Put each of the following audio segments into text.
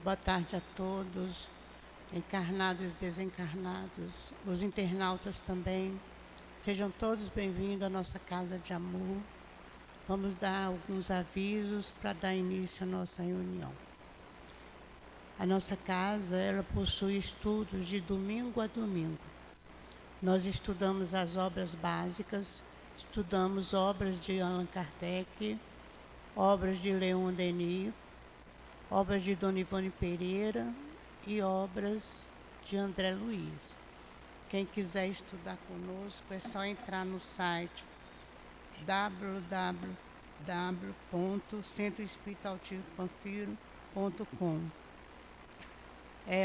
Boa tarde a todos, encarnados e desencarnados, os internautas também. Sejam todos bem-vindos à nossa casa de amor. Vamos dar alguns avisos para dar início à nossa reunião. A nossa casa, ela possui estudos de domingo a domingo. Nós estudamos as obras básicas, estudamos obras de Allan Kardec, obras de Leon Denis, obras de Dona Ivone Pereira e obras de André Luiz. Quem quiser estudar conosco é só entrar no site www.centroespiritualtivopanfiro.com.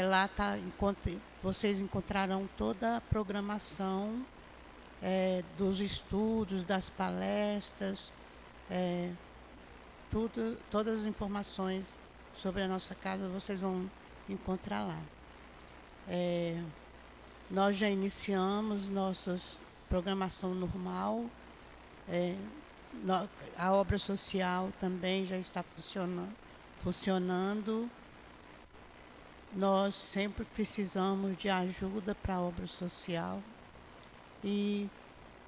Lá vocês encontrarão toda a programação dos estudos, das palestras, todas as informações sobre a nossa casa vocês vão encontrar lá. Nós já iniciamos nossa programação normal. A obra social também já está funcionando. Nós sempre precisamos de ajuda para a obra social e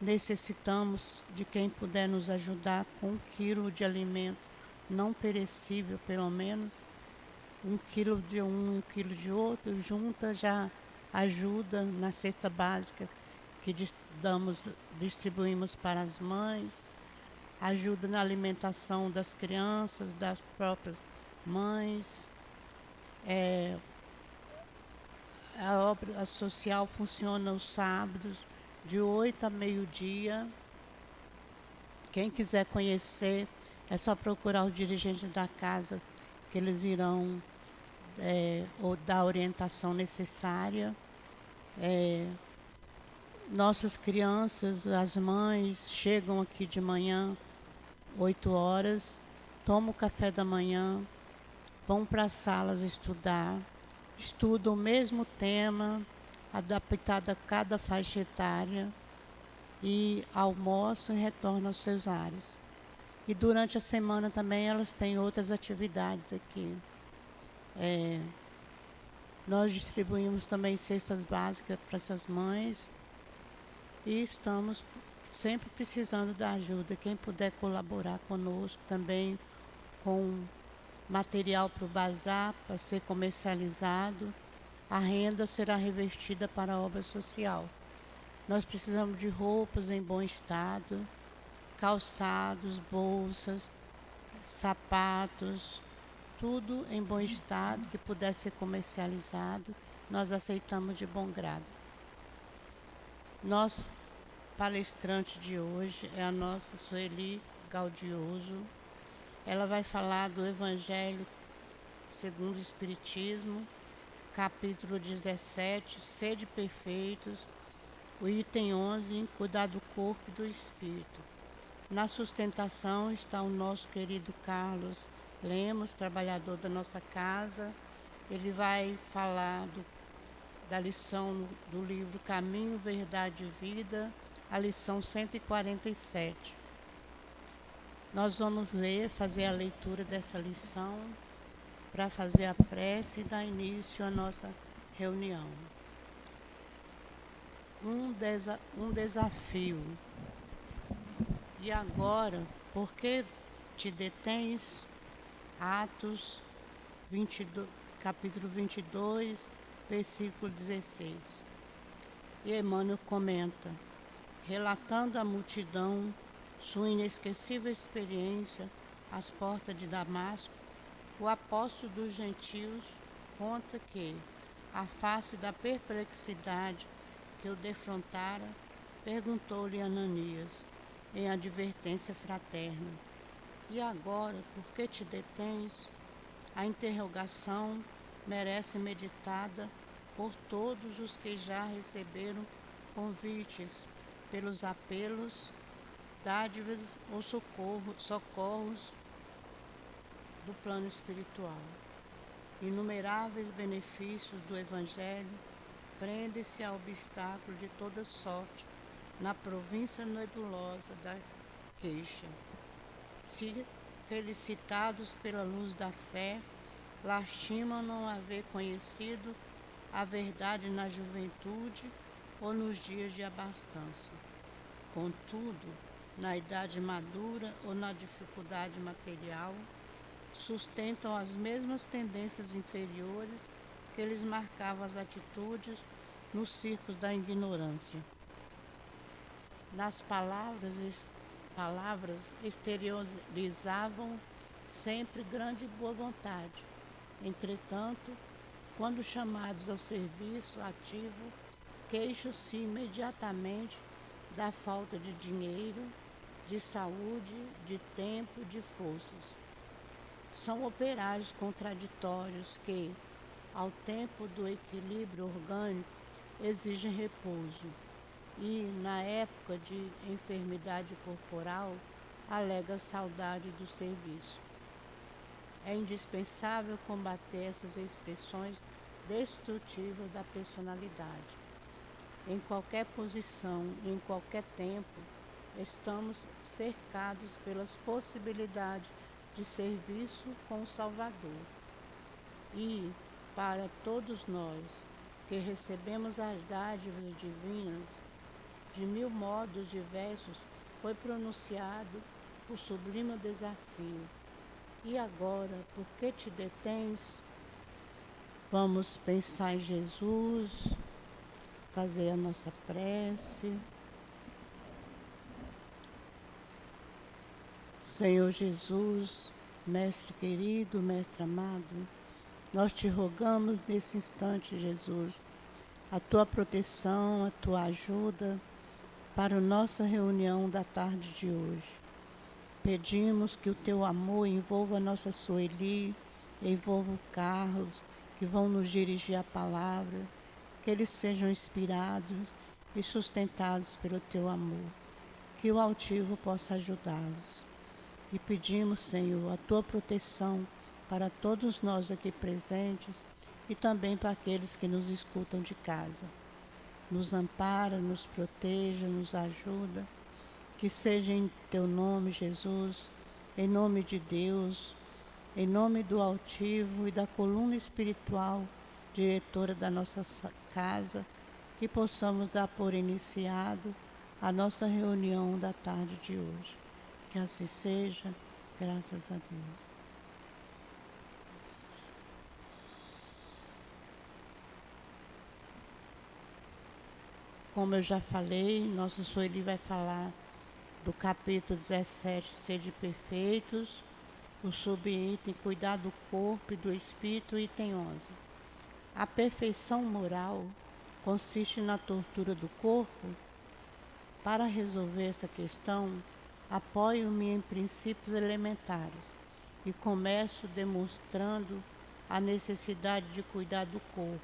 necessitamos de quem puder nos ajudar com 1 quilo de alimento não perecível, pelo menos. 1 quilo de um e 1 quilo de outro, junta já ajuda na cesta básica que distribuímos para as mães, ajuda na alimentação das crianças, das próprias mães. A obra social funciona os sábados, de 8 a meio-dia. Quem quiser conhecer, é só procurar o dirigente da casa, que eles irão dar a orientação necessária. Nossas crianças, as mães, chegam aqui de manhã, 8 horas, tomam o café da manhã, vão para as salas estudar, estudam o mesmo tema, adaptado a cada faixa etária, e almoçam e retornam aos seus lares. E durante a semana também elas têm outras atividades aqui. Nós distribuímos também cestas básicas para essas mães e estamos sempre precisando da ajuda. Quem puder colaborar conosco também com material para o bazar, para ser comercializado, a renda será revertida para a obra social. Nós precisamos de roupas em bom estado, calçados, bolsas, sapatos, tudo em bom estado, que puder ser comercializado, nós aceitamos de bom grado. Nosso palestrante de hoje é a nossa Sueli Gaudioso. Ela vai falar do Evangelho segundo o Espiritismo, capítulo 17, Sede Perfeitos, o item 11, Cuidar do Corpo e do Espírito. Na sustentação está o nosso querido Carlos Lemos, trabalhador da nossa casa. Ele vai falar da lição do livro Caminho, Verdade e Vida, a lição 147. Nós vamos fazer a leitura dessa lição para fazer a prece e dar início à nossa reunião. Um desafio. E agora, por que te detens? Atos 22, capítulo 22, versículo 16. E Emmanuel comenta, relatando à multidão sua inesquecível experiência às portas de Damasco, o apóstolo dos gentios conta que, à face da perplexidade que o defrontara, perguntou-lhe Ananias, em advertência fraterna, e agora, por que te detens? A interrogação merece meditada por todos os que já receberam convites pelos apelos, dádivas ou socorros do plano espiritual. Inumeráveis benefícios do Evangelho prendem-se a obstáculos de toda sorte na província nebulosa da queixa. Se felicitados pela luz da fé, lastimam não haver conhecido a verdade na juventude ou nos dias de abastança. Contudo, na idade madura ou na dificuldade material, sustentam as mesmas tendências inferiores que lhes marcavam as atitudes nos circos da ignorância. Nas palavras exteriorizavam sempre grande boa vontade. Entretanto, quando chamados ao serviço ativo, queixam-se imediatamente da falta de dinheiro, de saúde, de tempo, de forças. São operários contraditórios que, ao tempo do equilíbrio orgânico, exigem repouso e, na época de enfermidade corporal, alega saudade do serviço. É indispensável combater essas expressões destrutivas da personalidade. Em qualquer posição, em qualquer tempo, estamos cercados pelas possibilidades de serviço com o Salvador. E, para todos nós que recebemos as dádivas divinas, de 1000 modos diversos, foi pronunciado o sublime desafio. E agora, por que te detens? Vamos pensar em Jesus, fazer a nossa prece. Senhor Jesus, Mestre querido, Mestre amado, nós te rogamos nesse instante, Jesus, a tua proteção, a tua ajuda para a nossa reunião da tarde de hoje. Pedimos que o teu amor envolva a nossa Sueli, envolva o Carlos, que vão nos dirigir a palavra, que eles sejam inspirados e sustentados pelo teu amor, que o altivo possa ajudá-los. E pedimos, Senhor, a tua proteção para todos nós aqui presentes e também para aqueles que nos escutam de casa. Nos ampara, nos proteja, nos ajuda. Que seja em teu nome, Jesus, em nome de Deus, em nome do altivo e da coluna espiritual, diretora da nossa casa, que possamos dar por iniciado a nossa reunião da tarde de hoje. Que assim seja, graças a Deus. Como eu já falei, nossa Sueli vai falar do capítulo 17, Sede Perfeitos, o subitem Cuidar do Corpo e do Espírito, item 11. A perfeição moral consiste na tortura do corpo? Para resolver essa questão, apoio-me em princípios elementares e começo demonstrando a necessidade de cuidar do corpo,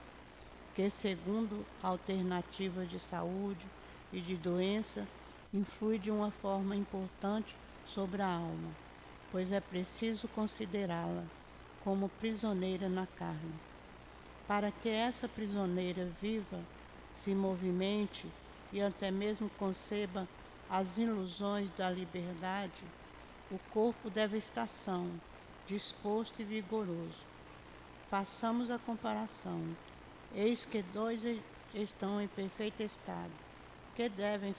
que, segundo alternativas de saúde e de doença, influi de uma forma importante sobre a alma, pois é preciso considerá-la como prisioneira na carne. Para que essa prisioneira viva, se movimente e até mesmo conceba as ilusões da liberdade, o corpo deve estar são, disposto e vigoroso. Façamos a comparação. Eis que 2 estão em perfeito estado. Que devem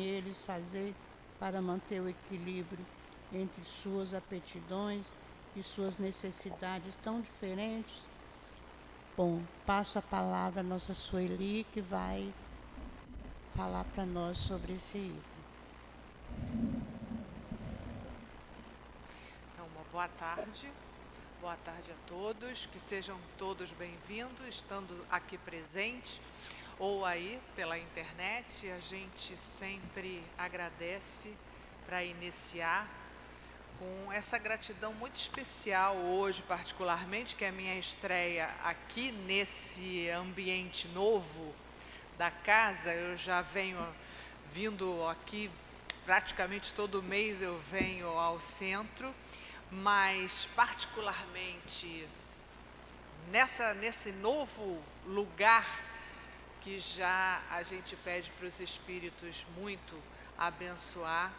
eles fazer para manter o equilíbrio entre suas aptidões e suas necessidades tão diferentes? Bom, passo a palavra à nossa Sueli, que vai falar para nós sobre esse item. Então, uma boa tarde. Boa tarde a todos, que sejam todos bem-vindos, estando aqui presente ou aí pela internet. A gente sempre agradece para iniciar com essa gratidão muito especial hoje, particularmente, que é a minha estreia aqui nesse ambiente novo da casa. Eu já venho vindo aqui praticamente todo mês, eu venho ao centro, mas particularmente nesse novo lugar que já a gente pede para os espíritos muito abençoar,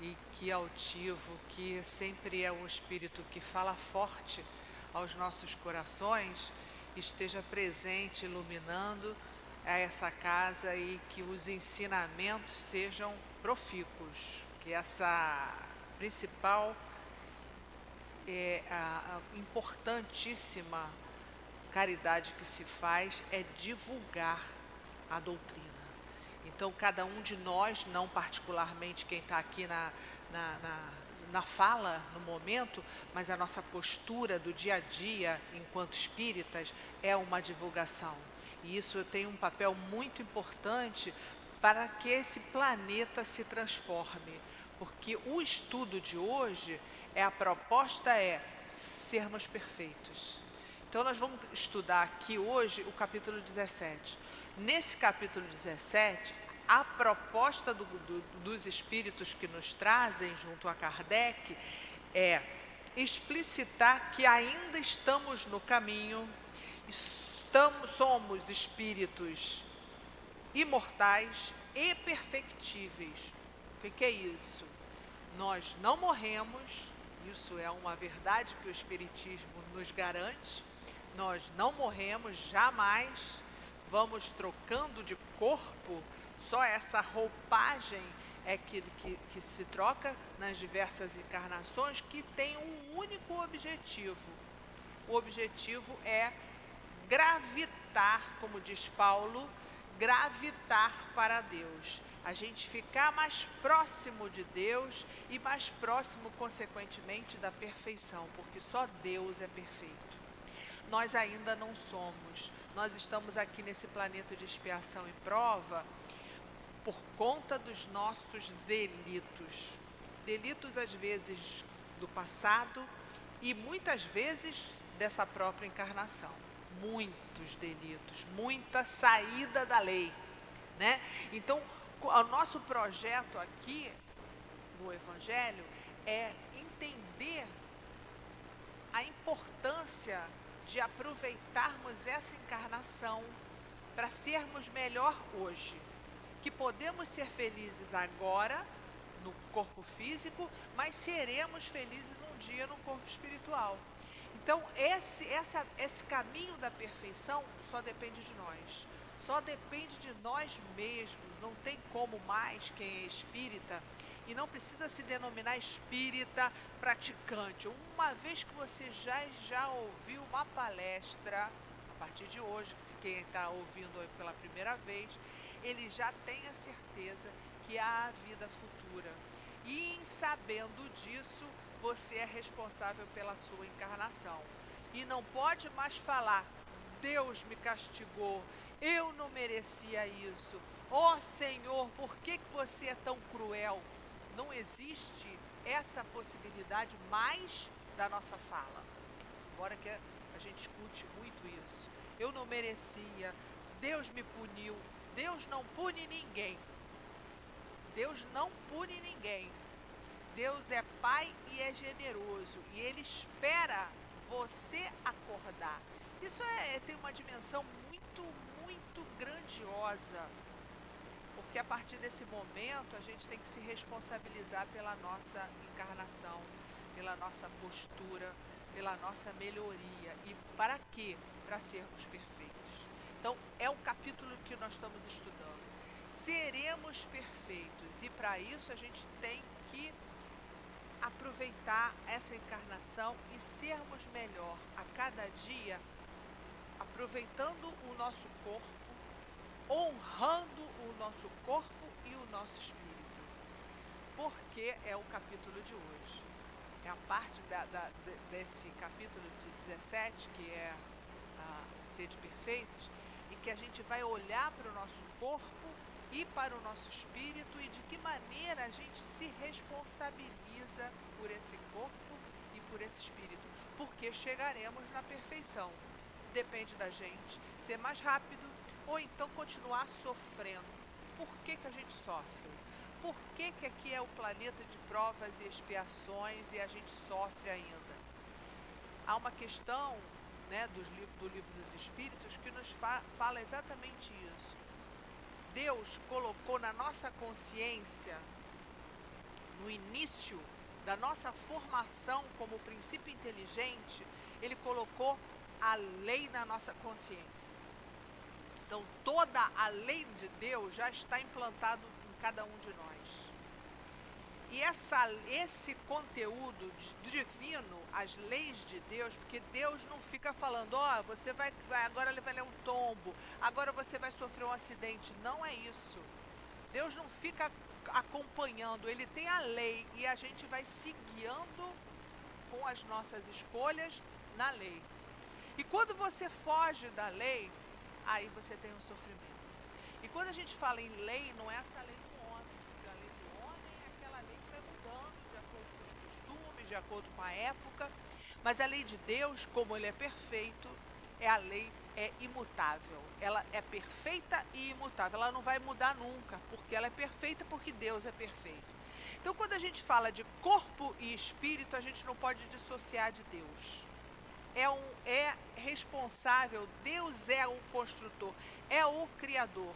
e que altivo, que sempre é um espírito que fala forte aos nossos corações, esteja presente, iluminando essa casa e que os ensinamentos sejam profícuos, que essa principal a importantíssima caridade que se faz é divulgar a doutrina. Então, cada um de nós, não particularmente quem está aqui na fala, no momento, mas a nossa postura do dia a dia, enquanto espíritas, é uma divulgação. E isso tem um papel muito importante para que esse planeta se transforme. Porque o estudo de hoje, a proposta é sermos perfeitos. Então, nós vamos estudar aqui hoje o capítulo 17. Nesse capítulo 17, a proposta dos espíritos que nos trazem junto a Kardec é explicitar que ainda estamos no caminho, somos espíritos imortais e perfectíveis. O que é isso? Nós não morremos, isso é uma verdade que o Espiritismo nos garante, nós não morremos jamais, vamos trocando de corpo, só essa roupagem é que se troca nas diversas encarnações, que tem um único objetivo. O objetivo é gravitar, como diz Paulo, gravitar para Deus. A gente ficar mais próximo de Deus e mais próximo, consequentemente, da perfeição, porque só Deus é perfeito. Nós ainda não somos. Nós estamos aqui nesse planeta de expiação e prova por conta dos nossos delitos. Delitos, às vezes, do passado e muitas vezes dessa própria encarnação. Muitos delitos, muita saída da lei, né? Então, o nosso projeto aqui no Evangelho é entender a importância de aproveitarmos essa encarnação para sermos melhor hoje. Que podemos ser felizes agora no corpo físico, mas seremos felizes um dia no corpo espiritual. Então, esse caminho da perfeição só depende de nós. Só depende de nós mesmos. Não tem como mais quem é espírita, e não precisa se denominar espírita praticante. Uma vez que você já ouviu uma palestra, a partir de hoje, se quem está ouvindo pela primeira vez, ele já tem a certeza que há a vida futura. E em sabendo disso, você é responsável pela sua encarnação. E não pode mais falar, Deus me castigou, eu não merecia isso. Ó Senhor, por que você é tão cruel? Não existe essa possibilidade mais da nossa fala. Embora que a gente escute muito isso. Eu não merecia, Deus me puniu. Deus não pune ninguém. Deus não pune ninguém. Deus é Pai e é generoso. E Ele espera você acordar. Isso tem uma dimensão muito, muito grandiosa. Porque a partir desse momento a gente tem que se responsabilizar pela nossa encarnação, pela nossa postura, pela nossa melhoria. E para quê? Para sermos perfeitos. Então, é o capítulo que nós estamos estudando. Seremos perfeitos, e para isso a gente tem que aproveitar essa encarnação e sermos melhor a cada dia, aproveitando o nosso corpo, honrando o nosso corpo e o nosso espírito. Porque é o capítulo de hoje. É a parte desse capítulo de 17, que é Sede Perfeitos, e que a gente vai olhar para o nosso corpo e para o nosso espírito e de que maneira a gente se responsabiliza por esse corpo e por esse espírito. Porque chegaremos na perfeição. Depende da gente ser mais rápido ou então continuar sofrendo. Por que a gente sofre? Por que aqui é o planeta de provas e expiações e a gente sofre ainda? Há uma questão, né, do livro dos Espíritos que nos fala exatamente isso. Deus colocou na nossa consciência, no início da nossa formação como princípio inteligente, Ele colocou a lei na nossa consciência. Então, toda a lei de Deus já está implantado em cada um de nós. E esse conteúdo divino, as leis de Deus, porque Deus não fica falando, ó, você vai, agora ele vai ler um tombo, agora você vai sofrer um acidente. Não é isso. Deus não fica acompanhando, Ele tem a lei e a gente vai se guiando com as nossas escolhas na lei. E quando você foge da lei, aí você tem um sofrimento. E quando a gente fala em lei, não é essa lei do homem, porque a lei do homem é aquela lei que vai mudando de acordo com os costumes, de acordo com a época. Mas a lei de Deus, como Ele é perfeito, a lei é imutável. Ela é perfeita e imutável. Ela não vai mudar nunca, porque ela é perfeita, porque Deus é perfeito. Então, quando a gente fala de corpo e espírito, a gente não pode dissociar de Deus. É responsável, Deus é o construtor, é o criador.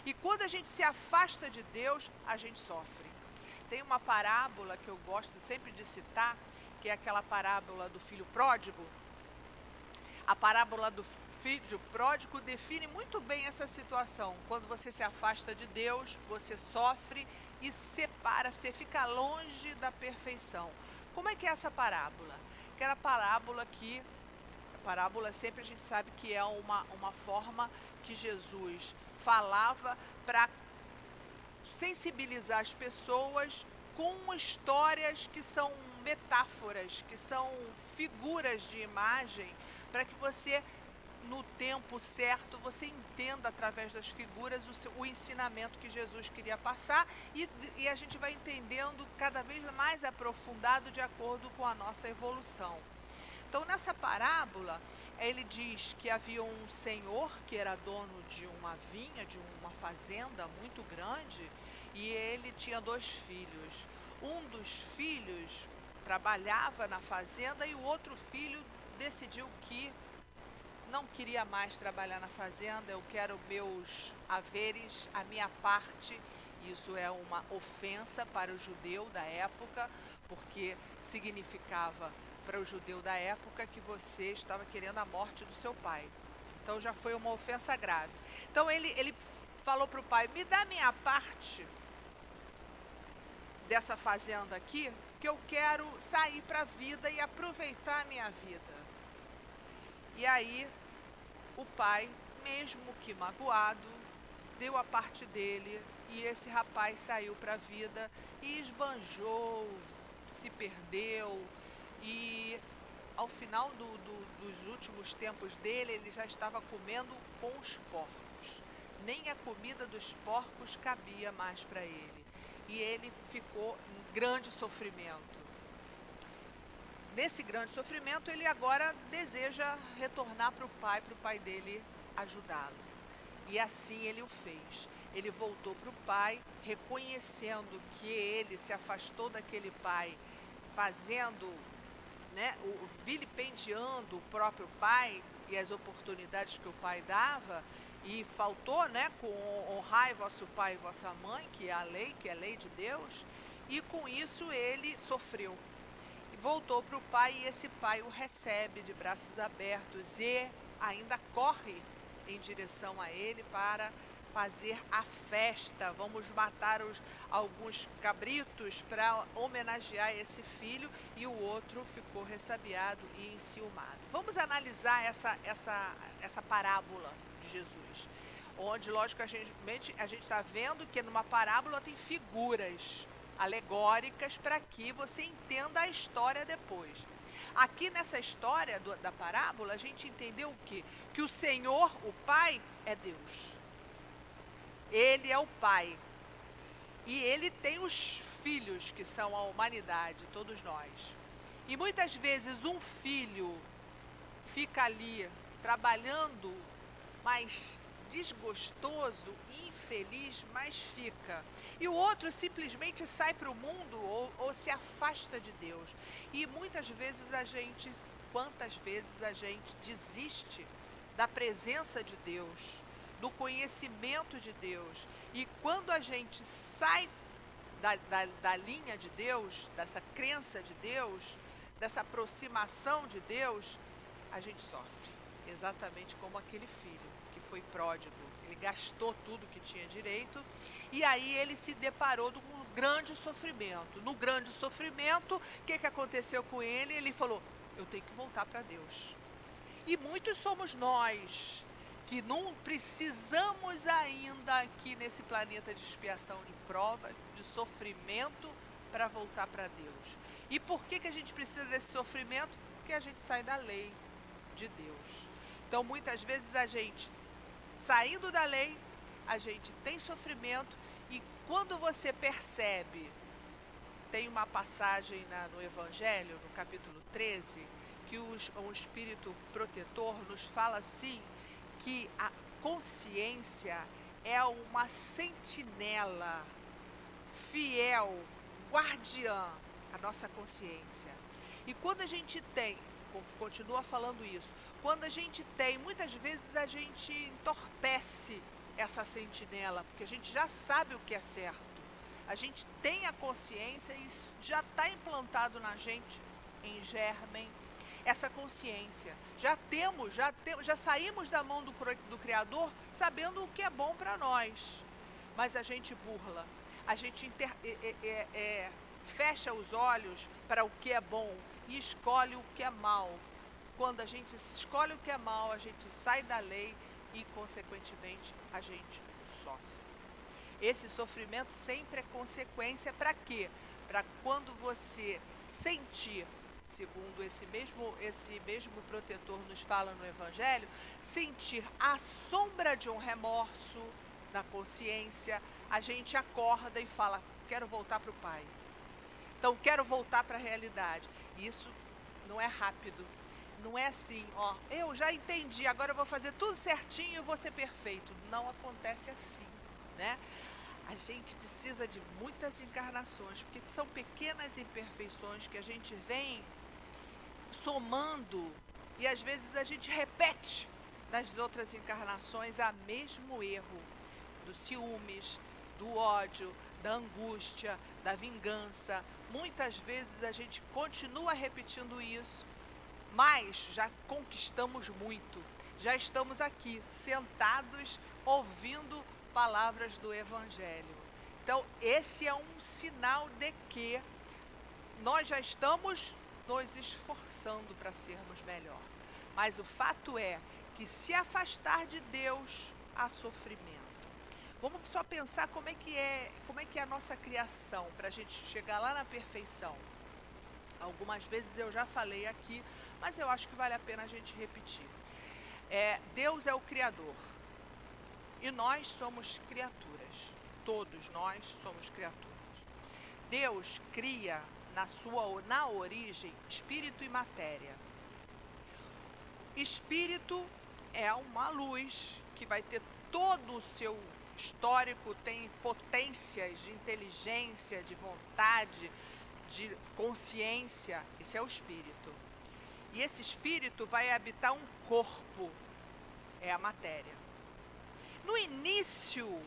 E quando a gente se afasta de Deus, a gente sofre. Tem uma parábola que eu gosto sempre de citar, que é aquela parábola do filho pródigo. A parábola do filho pródigo define muito bem essa situação. Quando você se afasta de Deus, você sofre e separa, você fica longe da perfeição. Como é que é essa parábola? Que era a parábola que... A parábola sempre a gente sabe que é uma forma que Jesus falava para sensibilizar as pessoas com histórias que são metáforas, que são figuras de imagem, para que você, no tempo certo, você entenda através das figuras o ensinamento que Jesus queria passar e a gente vai entendendo cada vez mais aprofundado de acordo com a nossa evolução. Então, nessa parábola, ele diz que havia um senhor que era dono de uma vinha, de uma fazenda muito grande, e ele tinha 2 filhos. Um dos filhos trabalhava na fazenda e o outro filho decidiu que não queria mais trabalhar na fazenda. Eu quero meus haveres, a minha parte. Isso é uma ofensa para o judeu da época, porque significava para o judeu da época que você estava querendo a morte do seu pai. Então já foi uma ofensa grave. Então ele falou para o pai, me dá minha parte dessa fazenda aqui, que eu quero sair para a vida e aproveitar a minha vida. E aí o pai, mesmo que magoado, deu a parte dele e esse rapaz saiu para a vida e esbanjou, se perdeu. E ao final dos últimos tempos dele, ele já estava comendo com os porcos. Nem a comida dos porcos cabia mais para ele. E ele ficou em grande sofrimento. Nesse grande sofrimento, ele agora deseja retornar para o pai dele ajudá-lo. E assim ele o fez. Ele voltou para o pai, reconhecendo que ele se afastou daquele pai, fazendo... vilipendiando o próprio pai e as oportunidades que o pai dava, e faltou, com honrai vosso pai e vossa mãe, que é a lei de Deus, e com isso ele sofreu. E voltou para o pai e esse pai o recebe de braços abertos e ainda corre em direção a ele para fazer a festa. Vamos matar alguns cabritos para homenagear esse filho, e o outro ficou ressabiado e enciumado. Vamos analisar essa parábola de Jesus, onde, logicamente, a gente está vendo que numa parábola tem figuras alegóricas para que você entenda a história depois. Aqui nessa história da parábola, a gente entendeu o quê? Que o Senhor, o Pai, é Deus. Ele é o Pai. E Ele tem os filhos, que são a humanidade, todos nós. E muitas vezes um filho fica ali trabalhando, mas desgostoso, infeliz, mas fica. E o outro simplesmente sai para o mundo ou se afasta de Deus. E muitas vezes quantas vezes a gente desiste da presença de Deus, do conhecimento de Deus. E quando a gente sai da linha de Deus, dessa crença de Deus, dessa aproximação de Deus, a gente sofre, exatamente como aquele filho que foi pródigo. Ele gastou tudo que tinha direito e aí ele se deparou com um grande sofrimento. No grande sofrimento, o que aconteceu com ele? Ele falou, eu tenho que voltar para Deus. E muitos somos nós que não precisamos ainda aqui nesse planeta de expiação, de prova, de sofrimento para voltar para Deus. E por que a gente precisa desse sofrimento? Porque a gente sai da lei de Deus. Então muitas vezes a gente, saindo da lei, a gente tem sofrimento e quando você percebe, tem uma passagem no Evangelho, no capítulo 13, que o Espírito Protetor nos fala assim, que a consciência é uma sentinela fiel, guardiã, a nossa consciência. E quando a gente tem, continua falando isso, quando a gente tem, muitas vezes a gente entorpece essa sentinela, porque a gente já sabe o que é certo. A gente tem a consciência e já está implantado na gente, em germen, essa consciência. Já saímos da mão do Criador sabendo o que é bom para nós. Mas a gente burla, a gente fecha os olhos para o que é bom e escolhe o que é mal. Quando a gente escolhe o que é mal, a gente sai da lei e, consequentemente, a gente sofre. Esse sofrimento sempre é consequência para quê? Para quando você sentir, segundo esse mesmo protetor nos fala no Evangelho, sentir a sombra de um remorso na consciência, a gente acorda e fala, quero voltar para o Pai. Então, quero voltar para a realidade. Isso não é rápido. Não é assim, ó, eu já entendi, agora eu vou fazer tudo certinho e vou ser perfeito. Não acontece assim, né? A gente precisa de muitas encarnações, porque são pequenas imperfeições que a gente vem somando e às vezes a gente repete nas outras encarnações o mesmo erro dos ciúmes, do ódio, da angústia, da vingança. Muitas vezes a gente continua repetindo isso, mas já conquistamos muito, já estamos aqui sentados ouvindo palavras do Evangelho. Então esse é um sinal de que nós já estamos nos esforçando para sermos melhor. Mas o fato é que se afastar de Deus há sofrimento. Vamos só pensar como é que é a nossa criação para a gente chegar lá na perfeição. Algumas vezes eu já falei aqui, mas eu acho que vale a pena a gente repetir. Deus é o Criador e nós somos criaturas. Todos nós somos criaturas. Deus cria na origem espírito e matéria. Espírito é uma luz que vai ter todo o seu histórico, tem potências de inteligência, de vontade, de consciência. Esse é o espírito. E esse espírito vai habitar um corpo, é a matéria. No início,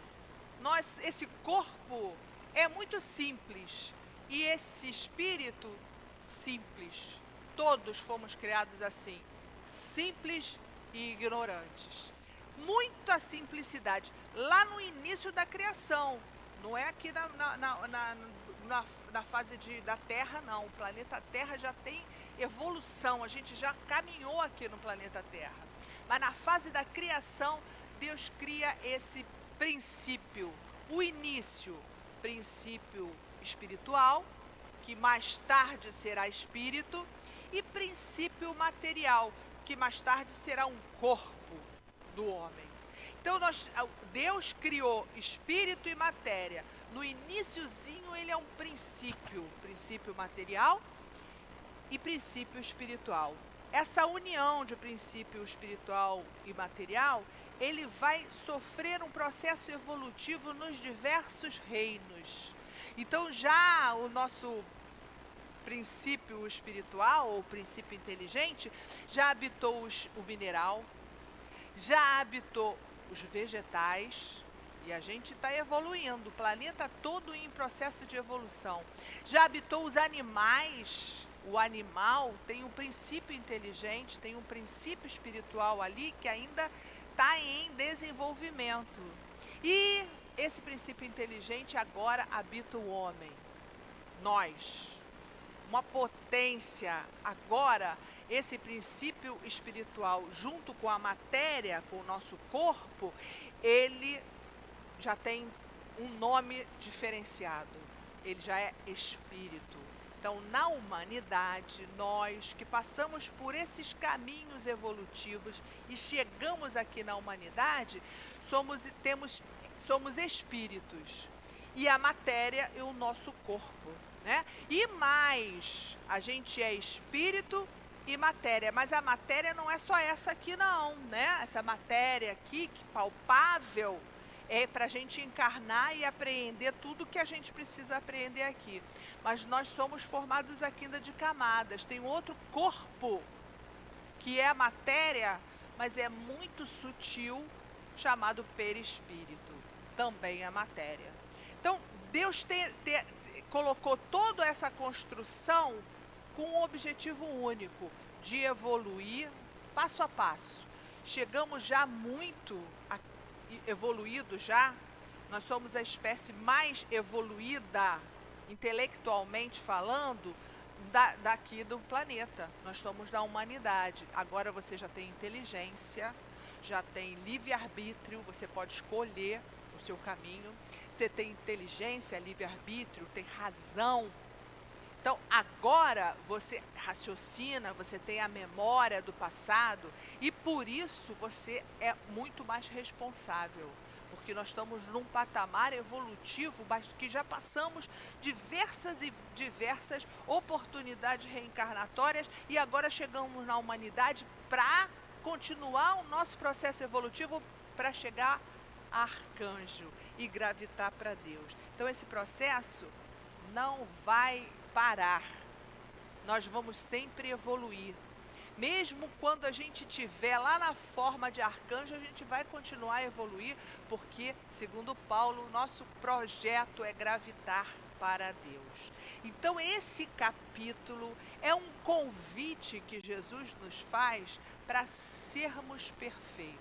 esse corpo é muito simples e esse espírito simples. Todos fomos criados assim, simples e ignorantes. Muita simplicidade. Lá no início da criação, não é aqui na fase da Terra, não. O planeta Terra já tem evolução, a gente já caminhou aqui no planeta Terra. Mas na fase da criação, Deus cria esse princípio, o início, princípio espiritual, que mais tarde será espírito, e princípio material, que mais tarde será um corpo do homem. Então Deus criou espírito e matéria. No iniciozinho ele é um princípio material e princípio espiritual. Essa união de princípio espiritual e material, ele vai sofrer um processo evolutivo nos diversos reinos. Então já o nosso princípio espiritual ou princípio inteligente já habitou o mineral, já habitou os vegetais, e a gente está evoluindo, o planeta todo em processo de evolução. Já habitou os animais, O animal tem um princípio inteligente, tem um princípio espiritual ali que ainda está em desenvolvimento. E esse princípio inteligente agora habita o homem, nós, uma potência. Agora, esse princípio espiritual, junto com a matéria, com o nosso corpo, ele já tem um nome diferenciado. Ele já é espírito. Então, na humanidade, nós que passamos por esses caminhos evolutivos e chegamos aqui na humanidade, somos espíritos. E a matéria é o nosso corpo, né? E mais, a gente é espírito e matéria, mas a matéria não é só essa aqui não, né? Essa matéria aqui, que palpável, é para a gente encarnar e apreender tudo que a gente precisa aprender aqui. Mas nós somos formados aqui ainda de camadas. Tem outro corpo, que é a matéria, mas é muito sutil, chamado perispírito. Também é matéria. Então, Deus colocou toda essa construção com um objetivo único, de evoluir passo a passo. Chegamos já muito evoluído já, nós somos a espécie mais evoluída, intelectualmente falando, daqui do planeta. Nós somos da humanidade. Agora você já tem inteligência, já tem livre-arbítrio, você pode escolher o seu caminho. Você tem inteligência, livre-arbítrio, tem razão. Então, agora você raciocina, você tem a memória do passado e por isso você é muito mais responsável. Porque nós estamos num patamar evolutivo que já passamos diversas oportunidades reencarnatórias e agora chegamos na humanidade para continuar o nosso processo evolutivo para chegar a arcanjo e gravitar para Deus. Então, esse processo não vai parar. Nós vamos sempre evoluir. Mesmo quando a gente estiver lá na forma de arcanjo, a gente vai continuar a evoluir, porque, segundo Paulo, o nosso projeto é gravitar para Deus. Então, esse capítulo é um convite que Jesus nos faz para sermos perfeitos.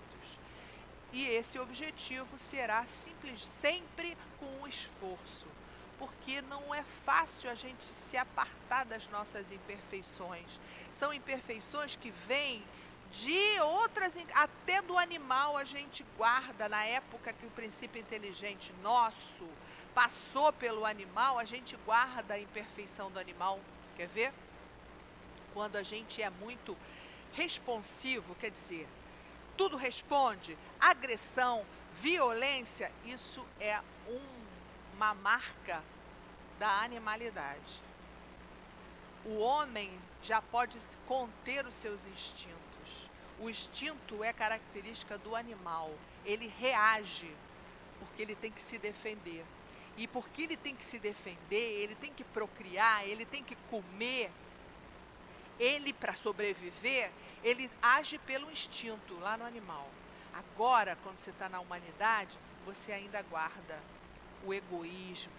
E esse objetivo será sempre com um esforço. Porque não é fácil a gente se apartar das nossas imperfeições. São imperfeições que vêm de outras, até do animal a gente guarda. Na época que o princípio inteligente nosso passou pelo animal, a gente guarda a imperfeição do animal. Quer ver? Quando a gente é muito responsivo, quer dizer, tudo responde, agressão, violência, isso é uma marca da animalidade. O homem já pode conter os seus instintos. O instinto é característica do animal. Ele reage porque ele tem que se defender. E porque ele tem que se defender, ele tem que procriar, ele tem que comer. Ele, para sobreviver, ele age pelo instinto lá no animal. Agora, quando você está na humanidade, você ainda guarda o egoísmo,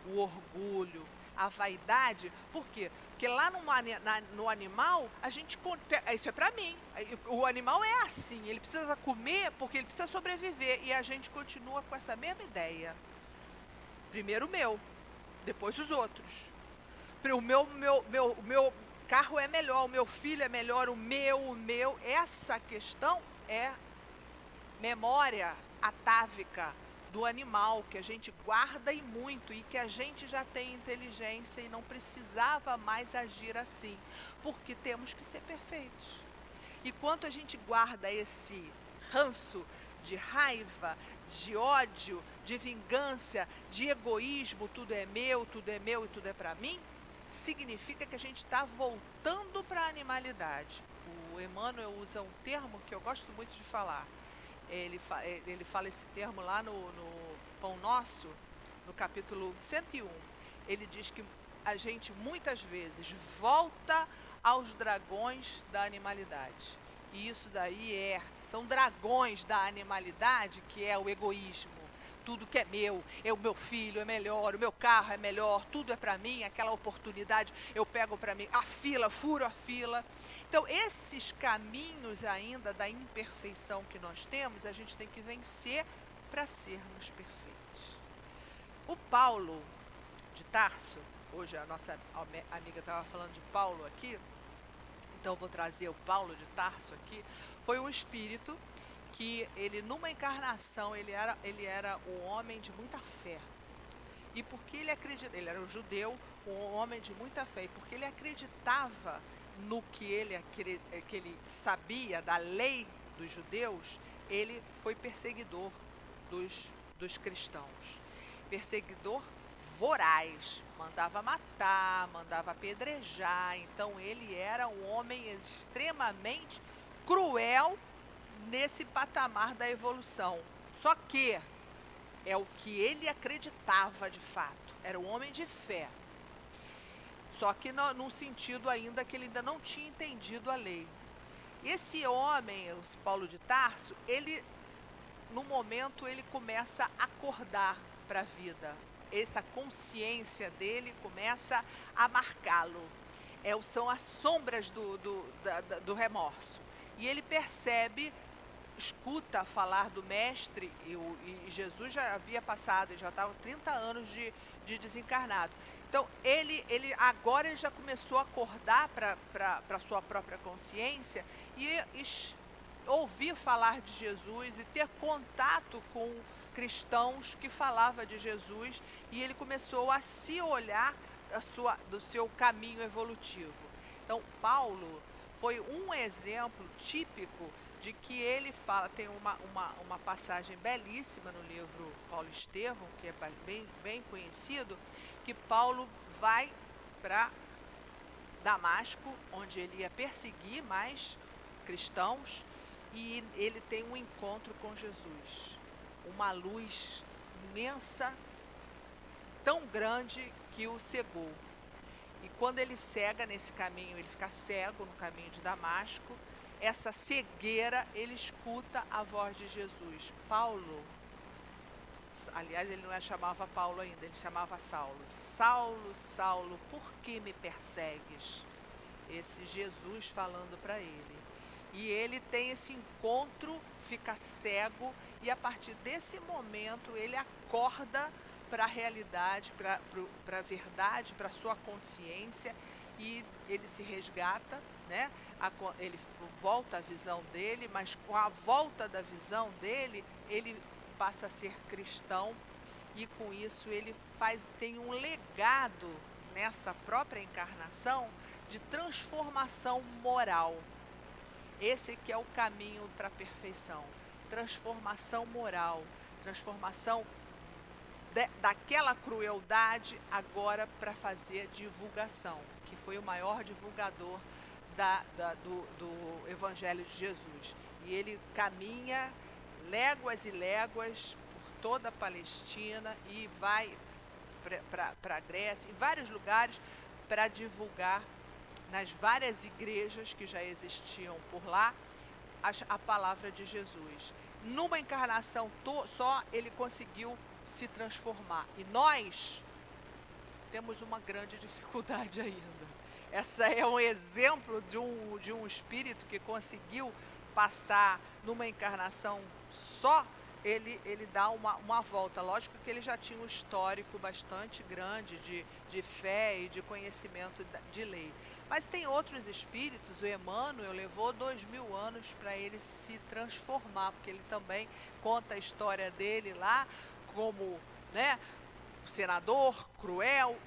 o orgulho, a vaidade. Por quê? Porque lá no animal, a gente... Isso é para mim. O animal é assim, ele precisa comer porque ele precisa sobreviver. E a gente continua com essa mesma ideia. Primeiro o meu, depois os outros. O meu carro é melhor, o meu filho é melhor, o meu. Essa questão é memória atávica do animal, que a gente guarda e muito, e que a gente já tem inteligência e não precisava mais agir assim, porque temos que ser perfeitos. E quanto a gente guarda esse ranço de raiva, de ódio, de vingança, de egoísmo, tudo é meu e tudo é para mim, significa que a gente está voltando para a animalidade. O Emmanuel usa um termo que eu gosto muito de falar. Ele fala esse termo lá no Pão Nosso, no capítulo 101. Ele diz que a gente muitas vezes volta aos dragões da animalidade. E isso daí são dragões da animalidade, que é o egoísmo. tudo que é meu, o meu filho é melhor, o meu carro é melhor, tudo é para mim, aquela oportunidade eu pego para mim, a fila, furo a fila. Então, esses caminhos ainda da imperfeição que nós temos, a gente tem que vencer para sermos perfeitos. O Paulo de Tarso, hoje a nossa amiga estava falando de Paulo aqui, então eu vou trazer o Paulo de Tarso aqui, foi um espírito que ele, numa encarnação, ele era um homem de muita fé. E porque ele acreditava, ele era um judeu, um homem de muita fé, e porque ele acreditava no que ele sabia da lei dos judeus, ele foi perseguidor dos cristãos. Perseguidor voraz, mandava matar, mandava apedrejar. Então ele era um homem extremamente cruel nesse patamar da evolução. Só que é o que ele acreditava de fato, era um homem de fé. Só que num sentido ainda que ele ainda não tinha entendido a lei. Esse homem, o Paulo de Tarso, ele, no momento, ele começa a acordar para a vida. Essa consciência dele começa a marcá-lo. São as sombras do remorso. E ele percebe, escuta falar do mestre, e Jesus já havia passado, ele já estava 30 anos de desencarnado. Então, agora ele já começou a acordar para a sua própria consciência e ouvir falar de Jesus e ter contato com cristãos que falavam de Jesus, e ele começou a se olhar do seu caminho evolutivo. Então, Paulo foi um exemplo típico de que ele fala, tem uma passagem belíssima no livro Paulo Estevão, que é bem conhecido, que Paulo vai para Damasco, onde ele ia perseguir mais cristãos, e ele tem um encontro com Jesus. Uma luz imensa, tão grande que o cegou. E quando ele cega nesse caminho, ele fica cego no caminho de Damasco, essa cegueira, ele escuta a voz de Jesus. Paulo, aliás, ele não chamava Paulo ainda, ele chamava Saulo. Saulo, Saulo, por que me persegues? Esse Jesus falando para ele. E ele tem esse encontro, fica cego, e a partir desse momento ele acorda para a realidade, para a verdade, para a sua consciência, e ele se resgata, né? Ele volta à visão dele, mas com a volta da visão dele, ele passa a ser cristão, e com isso ele tem um legado nessa própria encarnação de transformação moral. Esse que é o caminho para a perfeição, transformação moral, transformação daquela crueldade agora para fazer divulgação, que foi o maior divulgador do Evangelho de Jesus. E ele caminha léguas e léguas por toda a Palestina e vai para a Grécia, em vários lugares, para divulgar nas várias igrejas que já existiam por lá a palavra de Jesus. Numa encarnação só ele conseguiu se transformar. E nós temos uma grande dificuldade ainda. Essa é um exemplo de um espírito que conseguiu passar numa encarnação só, ele dá uma volta. Lógico que ele já tinha um histórico bastante grande de fé e de conhecimento de lei. Mas tem outros espíritos, o Emmanuel levou 2000 anos para ele se transformar, porque ele também conta a história dele lá, como, né, o senador cruel,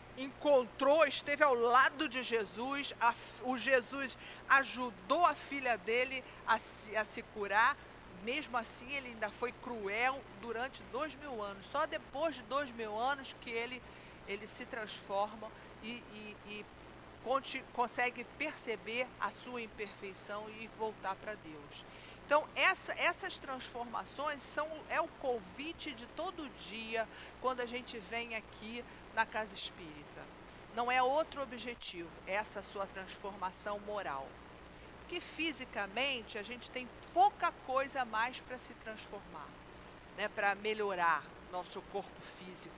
esteve ao lado de Jesus, o Jesus ajudou a filha dele a se curar. Mesmo assim, ele ainda foi cruel durante 2000 anos. Só depois de 2000 anos que ele se transforma e consegue perceber a sua imperfeição e voltar para Deus. Então, essas transformações é o convite de todo dia quando a gente vem aqui na Casa Espírita. Não é outro objetivo, essa sua transformação moral. Porque fisicamente a gente tem pouca coisa mais para se transformar, né, para melhorar. nosso corpo físico.